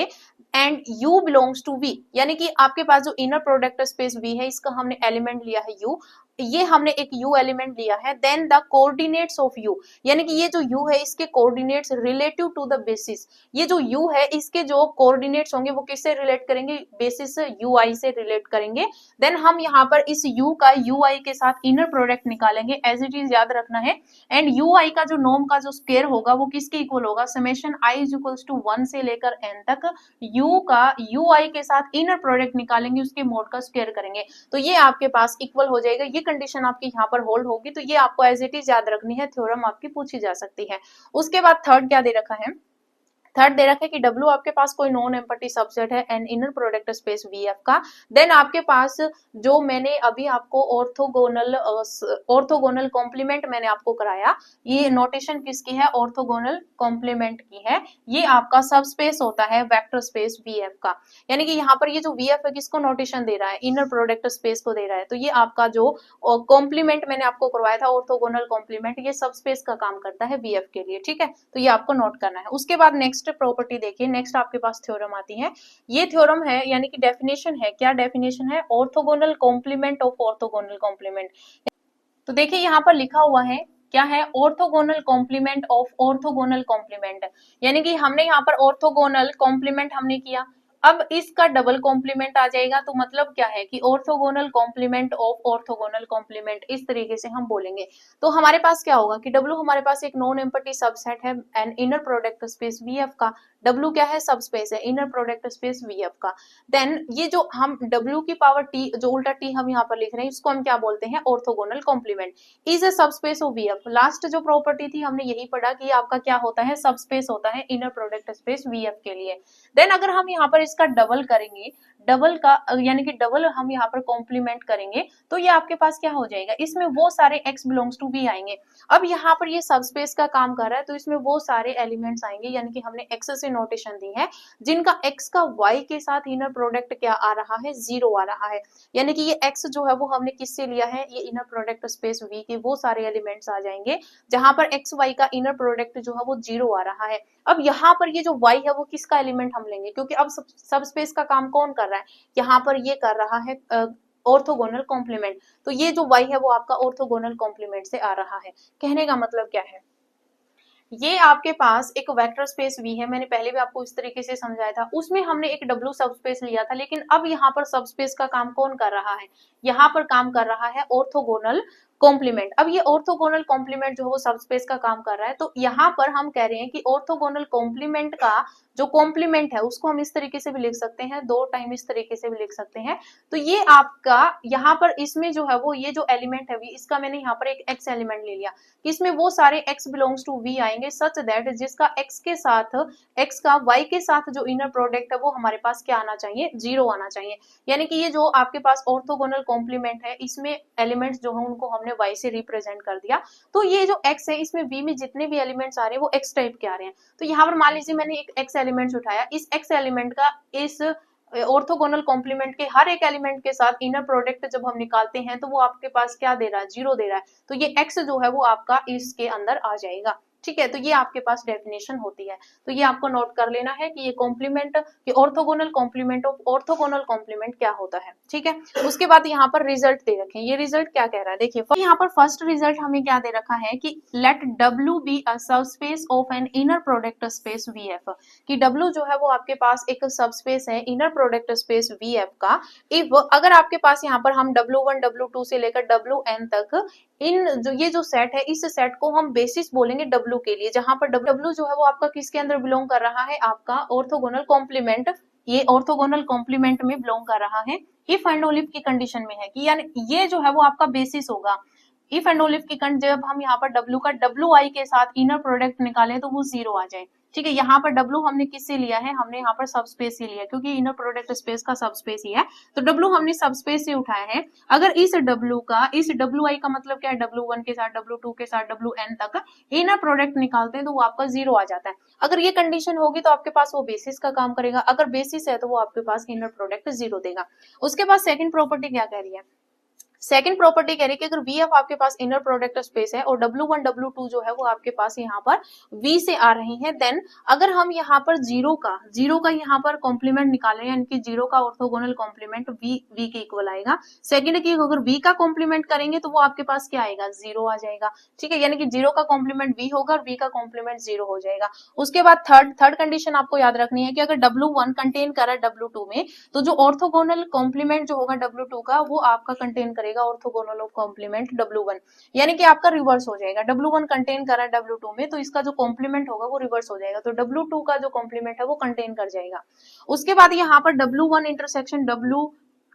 and U belongs to V, यानी कि आपके पास जो इनर प्रोडक्ट स्पेस V है इसका हमने एलिमेंट लिया है U, ये हमने एक U एलिमेंट लिया है। Then the coordinates of U, यानी कि ये जो U है इसके coordinates relative to the basis, ये जो U है इसके जो कोऑर्डिनेट्स होंगे वो किससे रिलेट करेंगे, बेसिस UI से रिलेट करेंगे। देन हम यहाँ पर इस U का UI के साथ इनर प्रोडक्ट निकालेंगे, एज इट इज याद रखना है। एंड UI का जो नॉर्म का जो स्क्वायर होगा वो किसके इक्वल होगा, summation I is equals to 1 से लेकर n तक U का UI के साथ इनर प्रोडक्ट निकालेंगे, उसके मोड का स्क्वायर करेंगे, तो ये आपके पास इक्वल हो जाएगा। ये कंडीशन आपकी यहाँ पर होल्ड होगी, तो ये आपको एज इट इज याद रखनी है, थ्योरम आपकी पूछी जा सकती है। उसके बाद थर्ड क्या दे रखा है, थर्ड दे रखा है कि W आपके पास कोई नॉन एम्पटी सबसेट है N inner product space VF का। देन आपके पास जो मैंने अभी आपको ऑर्थोगोनल कॉम्प्लीमेंट मैंने आपको कराया, ये नोटेशन किसकी है, ऑर्थोगोनल कॉम्प्लीमेंट की है। ये आपका सब स्पेस होता है वेक्टर स्पेस VF का। यानी कि यहाँ पर ये जो VF है किसको नोटेशन दे रहा है, इनर प्रोडक्ट स्पेस को दे रहा है। तो ये आपका जो कॉम्प्लीमेंट मैंने आपको करवाया था ऑर्थोगोनल कॉम्प्लीमेंट, ये सब स्पेस का काम करता है VF के लिए, ठीक है। तो ये आपको नोट करना है। उसके बाद नेक्स्ट प्रॉपर्टी देखिए, नेक्स्ट आपके पास थ्योरम आती है। ये थ्योरम है यानी कि डेफिनेशन है, क्या डेफिनेशन है, orthogonal complement of orthogonal complement. तो देखिए यहाँ पर लिखा हुआ है क्या है, orthogonal complement of orthogonal complement. यानी कि हमने यहाँ पर ऑर्थोगोनल कॉम्प्लीमेंट हमने किया, अब इसका डबल कॉम्प्लीमेंट आ जाएगा। तो मतलब क्या है कि orthogonal complement of orthogonal complement, इस तरीके से हम बोलेंगे। तो हमारे पास क्या होगा कि W हमारे पास एक नॉन एम्पटी सबसेट है and inner product space VF का। W क्या है, सब स्पेस है, इनर प्रोडक्ट स्पेस VF का। देन ये जो हम W की पावर T, जो उल्टा T हम यहाँ पर लिख रहे हैं, इसको हम क्या बोलते हैं, orthogonal complement is a subspace of VF। Last जो प्रॉपर्टी थी हमने यही पढ़ा कि आपका क्या होता है, सबस्पेस होता है इनर प्रोडक्ट स्पेस VF के लिए। देन अगर हम यहाँ पर इसका डबल करेंगे, डबल का यानी कि डबल हम यहाँ पर कॉम्प्लीमेंट करेंगे, तो ये आपके पास क्या हो जाएगा, इसमें वो सारे x बिलोंग्स टू V आएंगे। अब यहाँ पर ये सबस्पेस का काम कर रहा है, तो इसमें वो सारे एलिमेंट्स आएंगे, यानी कि हमने x से नोटेशन दी है, जिनका x का y के साथ इनर प्रोडक्ट क्या आ रहा है, 0 आ रहा है। यानी कि ये x जो है वो हमने किससे लिया है, ये इनर प्रोडक्ट स्पेस V के वो सारे एलिमेंट्स आ जाएंगे जहां पर x y का इनर प्रोडक्ट जो है वो 0 आ रहा है। अब यहाँ पर ये जो y है वो किसका एलिमेंट हम लेंगे, क्योंकि अब सब स्पेस का काम कौन कर रहा है, यहाँ पर ये कर रहा है ऑर्थोगोनल कॉम्प्लीमेंट। तो ये जो y है वो आपका ऑर्थोगोनल कॉम्प्लीमेंट से आ रहा है। कहने का मतलब क्या है, ये आपके पास एक वेक्टर स्पेस V है, मैंने पहले भी आपको इस तरीके से समझाया था, उसमें हमने एक W सबस्पेस लिया था, लेकिन अब यहाँ पर सबस्पेस का काम कौन कर रहा है, यहाँ पर काम कर रहा है ऑर्थोगोनल कॉम्प्लीमेंट। अब ये ऑर्थोगोनल कॉम्प्लीमेंट जो है वो सबस्पेस का काम कर रहा है, तो यहाँ पर हम कह रहे हैं कि ऑर्थोगोनल कॉम्प्लीमेंट का जो कॉम्प्लीमेंट है उसको हम इस तरीके से भी लिख सकते हैं, 2 टाइम इस तरीके से भी लिख सकते हैं। तो ये आपका यहाँ पर इसमें जो है वो ये जो एलिमेंट है इसका मैंने यहाँ पर एक x एलिमेंट ले लिया, इसमें वो सारे x बिलोंग्स टू V आएंगे सच दैट जिसका x के साथ x का y के साथ जो इनर प्रोडक्ट है वो हमारे पास क्या आना चाहिए, 0 आना चाहिए। यानी कि ये जो आपके पास ऑर्थोगोनल कॉम्प्लीमेंट है इसमें एलिमेंट्स जो है उनको हमने y से रिप्रेजेंट कर दिया। तो ये जो x है इसमें V में जितने भी एलिमेंट्स आ रहे हैं वो x टाइप के आ रहे हैं। तो यहाँ पर मान लीजिए मैंने एक x एलिमेंट्स उठाया, इस x एलिमेंट का इस ऑर्थोगोनल कॉम्प्लीमेंट के हर एक एलिमेंट के साथ इनर प्रोडक्ट जब हम निकालते हैं तो वो आपके पास क्या दे रहा है, 0 दे रहा है। तो ये x जो है वो आपका इसके अंदर आ जाएगा, ठीक है। तो ये आपके पास डेफिनेशन होती है। तो ये आपको नोट कर लेना है कि ये कॉम्प्लीमेंट, कि orthogonal complement of orthogonal complement क्या होता है, ठीक है। उसके बाद यहाँ पर रिजल्ट दे रखे हैं, ये रिजल्ट क्या कह रहा है, देखिए यहाँ पर फर्स्ट रिजल्ट हमें क्या दे रखा है कि let W be a subspace of an inner product space VF, कि W जो है वो आपके पास एक सबस्पेस है इनर प्रोडक्ट स्पेस VF का। इफ अगर आपके पास यहाँ पर हम W1 W2 से लेकर WN तक इन जो ये जो सेट है इस सेट को हम बेसिस बोलेंगे W के लिए, जहां पर W जो है वो आपका किसके अंदर बिलोंग कर रहा है, आपका ऑर्थोगोनल कॉम्प्लीमेंट, ये ऑर्थोगोनल कॉम्प्लीमेंट में बिलोंग कर रहा है। इफ एंड ओनली की कंडीशन में है कि यानी ये जो है वो आपका बेसिस होगा। इफ एंड ओनली की कंडीशन जब हम यहाँ पर W का WI के साथ इनर प्रोडक्ट निकालें तो वो 0 आ जाए, ठीक है। यहाँ पर W हमने किससे लिया है, हमने यहाँ पर सब स्पेस से लिया क्योंकि इनर प्रोडक्ट स्पेस का सब स्पेस ही है, तो W हमने सब स्पेस से उठाया है। अगर इस W का इस WI का मतलब क्या है, W1 के साथ W2 के साथ WN तक इनर प्रोडक्ट निकालते हैं तो वो आपका 0 आ जाता है। अगर ये कंडीशन होगी तो आपके पास वो बेसिस का काम करेगा, अगर बेसिस है तो वो आपके पास इनर प्रोडक्ट 0 देगा। उसके बाद सेकंड प्रॉपर्टी क्या कह रही है, सेकंड प्रॉपर्टी कह रही है कि अगर VF आपके पास इनर प्रोडक्ट स्पेस है और W1 W2 जो है वो आपके पास यहाँ पर V से आ रही है, देन अगर हम यहाँ पर 0 का यहाँ पर कॉम्प्लीमेंट निकालें, यानी कि 0 का ऑर्थोगोनल कॉम्प्लीमेंट V के इक्वल आएगा। सेकंड की अगर V का कॉम्प्लीमेंट करेंगे तो वो आपके पास क्या आएगा, 0 आ जाएगा, ठीक है। यानी कि 0 का कॉम्प्लीमेंट V होगा और V का कॉम्प्लीमेंट 0 हो जाएगा। उसके बाद थर्ड कंडीशन आपको याद रखनी है कि अगर W1 कंटेन कर रहा है W2 में, तो जो ऑर्थोगोनल कॉम्प्लीमेंट जो होगा W2 का वो आपका कंटेन करेगा ऑर्थोगोनल ऑफ कॉम्प्लीमेंट W1, यानी कि आपका रिवर्स हो जाएगा। W1 कंटेन कर रहा है W2 में, तो इसका जो कॉम्प्लीमेंट होगा वो रिवर्स हो जाएगा, तो W2 का जो कॉम्प्लीमेंट है वो कंटेन कर जाएगा। उसके बाद यहाँ पर W1 इंटरसेक्शन W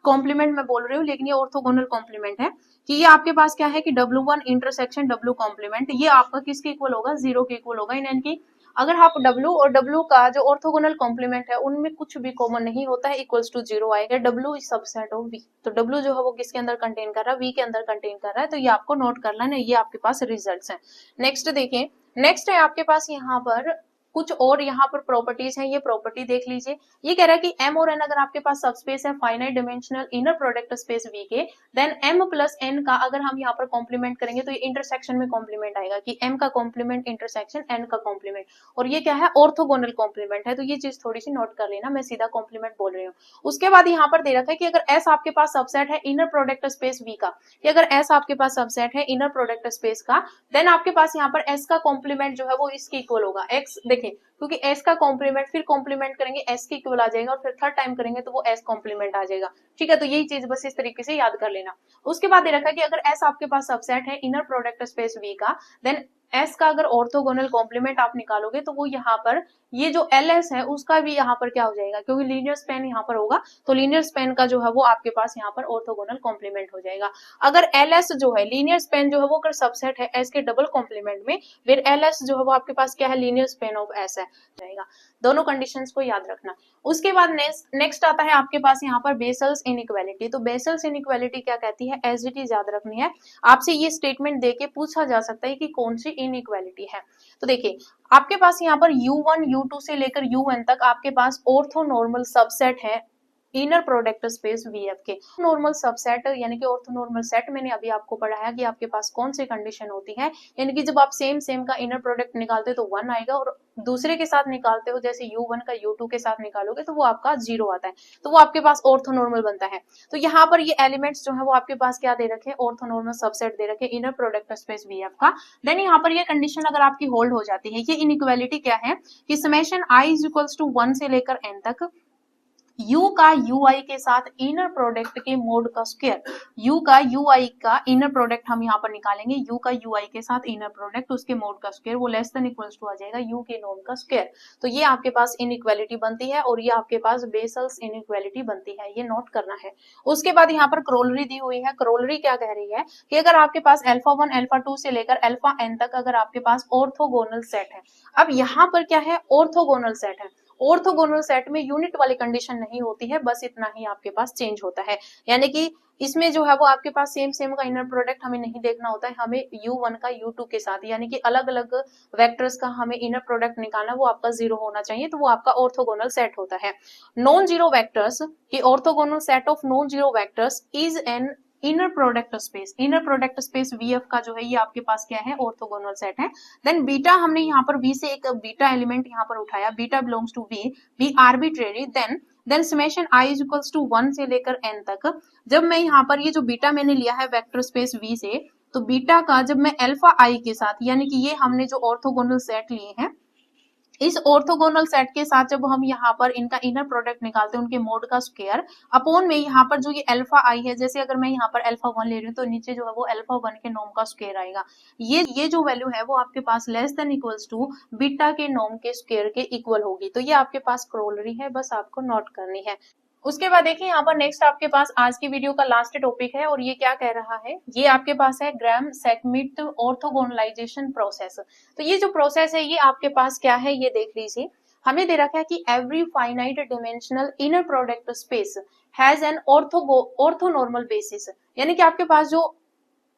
कॉम्प्लीमेंट मैं बोल रही हूँ, लेकिन ये ऑर्थोगोनल कॉम्प्लीमेंट है कि ये आपके पास क्या है कि W1 इंटरसेक्शन W कॉम्प्लीमेंट, ये आपका किसके इक्वल होगा, 0 के इक्वल होगा। यानी कि अगर आप W और W का जो ऑर्थोगोनल कॉम्प्लीमेंट है उनमें कुछ भी कॉमन नहीं होता है, इक्वल्स टू 0 आएगा। W is subset of V, तो W जो है वो किसके अंदर कंटेन कर रहा है, V के अंदर कंटेन कर रहा है। तो ये आपको नोट कर लेना, ये आपके पास रिजल्ट्स हैं। नेक्स्ट देखिए, नेक्स्ट है आपके पास यहाँ पर कुछ और यहाँ पर प्रॉपर्टीज हैं, ये प्रॉपर्टी देख लीजिए। ये कह रहा है कि M और N अगर आपके पास सबस्पेस है finite dimensional inner product space V के, देन M प्लस N का अगर हम यहाँ पर कॉम्प्लीमेंट करेंगे तो ये इंटरसेक्शन में कॉम्प्लीमेंट आएगा कि M का कॉम्प्लीमेंट इंटरसेक्शन N का कॉम्प्लीमेंट, और ये क्या है, ऑर्थोगोनल कॉम्प्लीमेंट है। तो ये चीज थोड़ी सी नोट कर लेना, मैं सीधा कॉम्प्लीमेंट बोल रही हूँ। उसके बाद यहाँ पर दे रखा है कि अगर S आपके पास सबसेट है इनर प्रोडक्ट स्पेस V का, कि अगर S आपके पास सबसेट है इनर प्रोडक्ट स्पेस का, देन आपके पास यहाँ पर S का कॉम्प्लीमेंट जो है वो इसके इक्वल होगा। X देखिए, क्योंकि S का कॉम्प्लीमेंट फिर कॉम्प्लीमेंट करेंगे S के इक्वल आ जाएगा, और फिर थर्ड टाइम करेंगे तो वो S कॉम्प्लीमेंट आ जाएगा। ठीक है, तो यही चीज बस इस तरीके से याद कर लेना। उसके बाद दे रखा है कि अगर S आपके पास सबसेट है इनर प्रोडक्ट स्पेस V का, देन S का अगर ऑर्थोगोनल कॉम्प्लीमेंट आप निकालोगे तो वो यहाँ पर ये जो LS है उसका भी यहाँ पर क्या हो जाएगा, क्योंकि लीनियर स्पेन यहाँ पर होगा तो लीनियर स्पेन का जो है वो आपके पास यहाँ पर ऑर्थोगोनल कॉम्प्लीमेंट हो जाएगा। अगर LS जो है लीनियर स्पेन जो है वो अगर सबसेट है S के डबल कॉम्प्लीमेंट में, फिर LS जो है वो आपके पास क्या है, लीनियर स्पेन ऑफ S है जाएगा। दोनों कंडीशंस को याद रखना। उसके बाद नेक्स्ट आता है आपके पास यहाँ पर बेसल्स इनइक्वालिटी। तो बेसल्स इनइक्वालिटी क्या कहती है, एज इट इज याद रखनी है। आपसे ये स्टेटमेंट देके पूछा जा सकता है कि कौन सी इनइक्वालिटी है। तो देखिए, आपके पास यहाँ पर U1 U2 से लेकर UN तक आपके पास ऑर्थोनॉर्मल सबसेट है इनर प्रोडक्ट स्पेस VF के। नॉर्मल सबसेट यानी कि ऑर्थोनॉर्मल सेट मैंने अभी आपको पढ़ाया कि आपके पास कौन सी कंडीशन होती है, यानी कि जब आप सेम का इनर प्रोडक्ट निकालते हो तो 1 आएगा, और दूसरे के साथ निकालते हो जैसे U1 का U2 के साथ निकालोगे तो वो आपका 0 आता है, तो वो आपके पास ऑर्थोनॉर्मल बनता है। तो यहाँ पर ये एलिमेंट्स जो है वो आपके पास क्या दे रखे, ऑर्थोनॉर्मल सबसेट दे रखे इनर प्रोडक्ट स्पेस VF का। देन यहाँ पर ये कंडीशन अगर आपकी होल्ड हो जाती है, ये इनइक्वालिटी क्या है कि summation I is equals to 1 से लेकर N तक U का UI के साथ इनर प्रोडक्ट के मोड का स्क्वायर, U का UI का इनर प्रोडक्ट हम यहाँ पर निकालेंगे, U का UI के साथ इनर प्रोडक्ट उसके मोड का स्क्वायर, वो लेस देन इक्वल्स टू आ जाएगा U के नॉर्म का स्क्वायर। तो ये आपके पास इनइक्वालिटी बनती है और ये आपके पास बेसल्स इनइक्वालिटी बनती है, ये नोट करना है। उसके बाद यहाँ पर क्रोलरी दी हुई है। क्रोलरी क्या कह रही है कि अगर आपके पास α1 α2 से लेकर αn तक अगर आपके पास ऑर्थोगोनल सेट है, अब यहाँ पर क्या है, ऑर्थोगोनल सेट है। ऑर्थोगोनल सेट में यूनिट वाली कंडीशन नहीं होती है, बस इतना ही आपके पास चेंज होता है, यानी कि इसमें जो है वो आपके पास सेम का इनर प्रोडक्ट हमें नहीं देखना होता है, हमें U1 का U2 के साथ यानी कि अलग अलग वेक्टर्स का हमें इनर प्रोडक्ट निकालना, वो आपका 0 होना चाहिए, तो वो आपका ऑर्थोगोनल सेट होता है। नॉन जीरो वेक्टर्स की orthogonal set of non zero vectors is an inner product space. Inner product space VF का जो है ये आपके पास क्या है, ऑर्थोगोनल सेट है। देन बीटा हमने यहाँ पर V से एक बीटा एलिमेंट यहाँ पर उठाया, beta belongs to V arbitrary. Then summation I is equals to 1 से लेकर N तक। जब मैं यहाँ पर ये जो बीटा मैंने लिया है वेक्टर स्पेस V से, तो बीटा का जब मैं अल्फा I के साथ यानी कि ये हमने जो ऑर्थोगोनल सेट लिए हैं, इस ऑर्थोगोनल सेट के साथ जब हम यहाँ पर इनका इनर प्रोडक्ट निकालते हैं उनके मोड का स्क्वायर अपॉन में यहाँ पर जो ये अल्फा I है, जैसे अगर मैं यहाँ पर α1 ले रही हूँ तो नीचे जो है वो α1 के नॉर्म का स्क्वायर आएगा। ये जो वैल्यू है वो आपके पास less than equals to beta के नॉर्म के स्क्वायर के इक्वल होगी। तो ये आपके पास क्रोलरी है, बस आपको नोट करनी है। उसके बाद देखिए यहाँ पर नेक्स्ट आपके पास आज की वीडियो का लास्ट टॉपिक है, और ये क्या कह रहा है, ये आपके पास है ग्राम सेगमिट ऑर्थोगोनलाइजेशन प्रोसेस। तो ये जो प्रोसेस है ये आपके पास क्या है, ये देख लीजिए। हमें दे रखा है कि every finite dimensional inner product space has an orthonormal basis, यानी कि आपके पास जो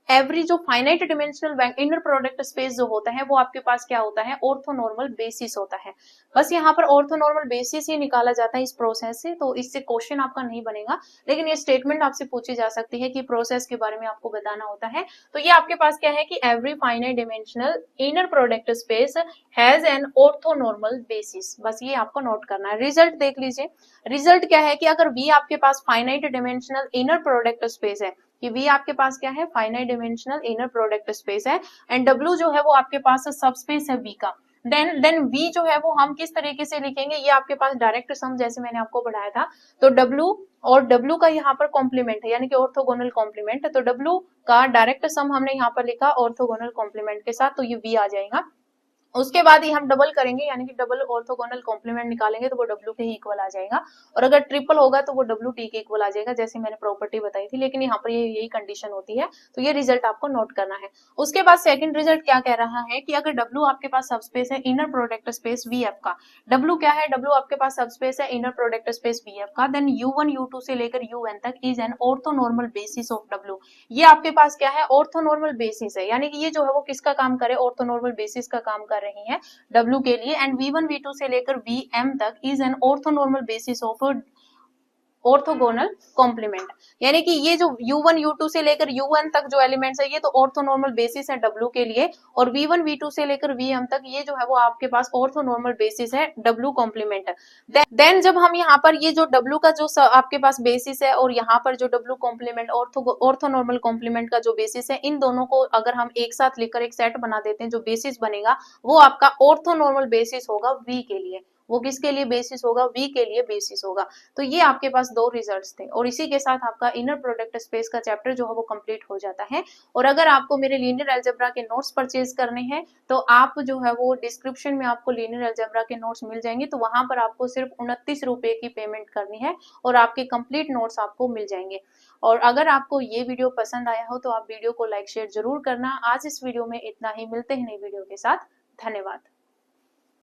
एवरी जो finite dimensional inner product space जो होता है वो आपके पास क्या होता है, ऑर्थोनॉर्मल बेसिस होता है। बस यहाँ पर ऑर्थोनॉर्मल बेसिस ही निकाला जाता है इस प्रोसेस से, तो इससे क्वेश्चन आपका नहीं बनेगा, लेकिन ये स्टेटमेंट आपसे पूछी जा सकती है कि प्रोसेस के बारे में आपको बताना होता है। तो ये आपके पास क्या है कि every finite dimensional inner product space has an orthonormal basis, बस ये आपको नोट करना है। रिजल्ट देख लीजिए, रिजल्ट क्या है कि अगर V आपके पास finite dimensional inner product space है, कि V आपके पास क्या है, finite dimensional inner product space है, एंड W जो है वो आपके पास सबस्पेस है V का। देन V जो है वो हम किस तरीके से लिखेंगे, ये आपके पास डायरेक्ट सम जैसे मैंने आपको पढ़ाया था, तो W और W का यहाँ पर कॉम्प्लीमेंट है यानी कि ऑर्थोगोनल कॉम्प्लीमेंट है, तो W का डायरेक्ट सम हमने यहाँ पर लिखा ऑर्थोगोनल कॉम्प्लीमेंट के साथ, तो ये V आ जाएगा। उसके बाद ही हम डबल करेंगे, यानी कि डबल ऑर्थोगोनल कॉम्प्लीमेंट निकालेंगे तो वो डब्ल्यू के ही इक्वल आ जाएगा, और अगर ट्रिपल होगा तो वो डब्ल्यू टी के इक्वल आ जाएगा, जैसे मैंने प्रॉपर्टी बताई थी। लेकिन यहाँ पर यही कंडीशन होती है, तो ये रिजल्ट आपको नोट करना है। उसके बाद सेकंड रिजल्ट क्या कह रहा है कि अगर डब्ल्यू आपके पास सबस्पेस है inner product space V F का, डब्ल्यू क्या है, डब्ल्यू आपके पास सबस्पेस है inner product space V F का, देन U1 U2 से लेकर UN तक is an orthonormal basis of W. ये आपके पास क्या है, ऑर्थोनॉर्मल बेसिस है, यानी कि ये जो है वो किसका काम करे, ऑर्थोनॉर्मल बेसिस का काम कर रही है W के लिए। एंड V1 V2 से लेकर Vm तक is an orthonormal basis of orthogonal complement, यानी कि ये जो U1 U2 से लेकर UN तक जो एलिमेंट्स है ये तो ऑर्थोनॉर्मल बेसिस है W के लिए, और V1 V2 से लेकर Vm तक ये जो है वो आपके पास ऑर्थोनॉर्मल बेसिस है W कॉम्प्लीमेंट। देन जब हम यहाँ पर ये जो W का जो आपके पास बेसिस है और यहाँ पर जो W कॉम्प्लीमेंट ऑर्थोनॉर्मल कॉम्प्लीमेंट का जो बेसिस है, इन दोनों को अगर हम एक साथ लेकर एक सेट बना देते हैं, जो बेसिस बनेगा वो आपका ऑर्थोनॉर्मल बेसिस होगा V के लिए। वो किसके लिए बेसिस होगा, V के लिए बेसिस होगा। तो ये आपके पास दो रिजल्ट्स थे, और इसी के साथ आपका इनर प्रोडक्ट स्पेस का चैप्टर जो है वो कंप्लीट हो जाता है। और अगर आपको मेरे लीनियर अलजेब्रा के नोट्स परचेज करने हैं तो आप जो है वो डिस्क्रिप्शन में आपको लीनियर अलजेब्रा के नोट्स मिल जाएंगे, तो वहां पर आपको सिर्फ 29 रुपए की पेमेंट करनी है और आपके कंप्लीट नोट्स आपको मिल जाएंगे। और अगर आपको ये वीडियो पसंद आया हो तो आप वीडियो को लाइक शेयर जरूर करना। आज इस वीडियो में इतना ही, मिलते हैं नई वीडियो के साथ। धन्यवाद।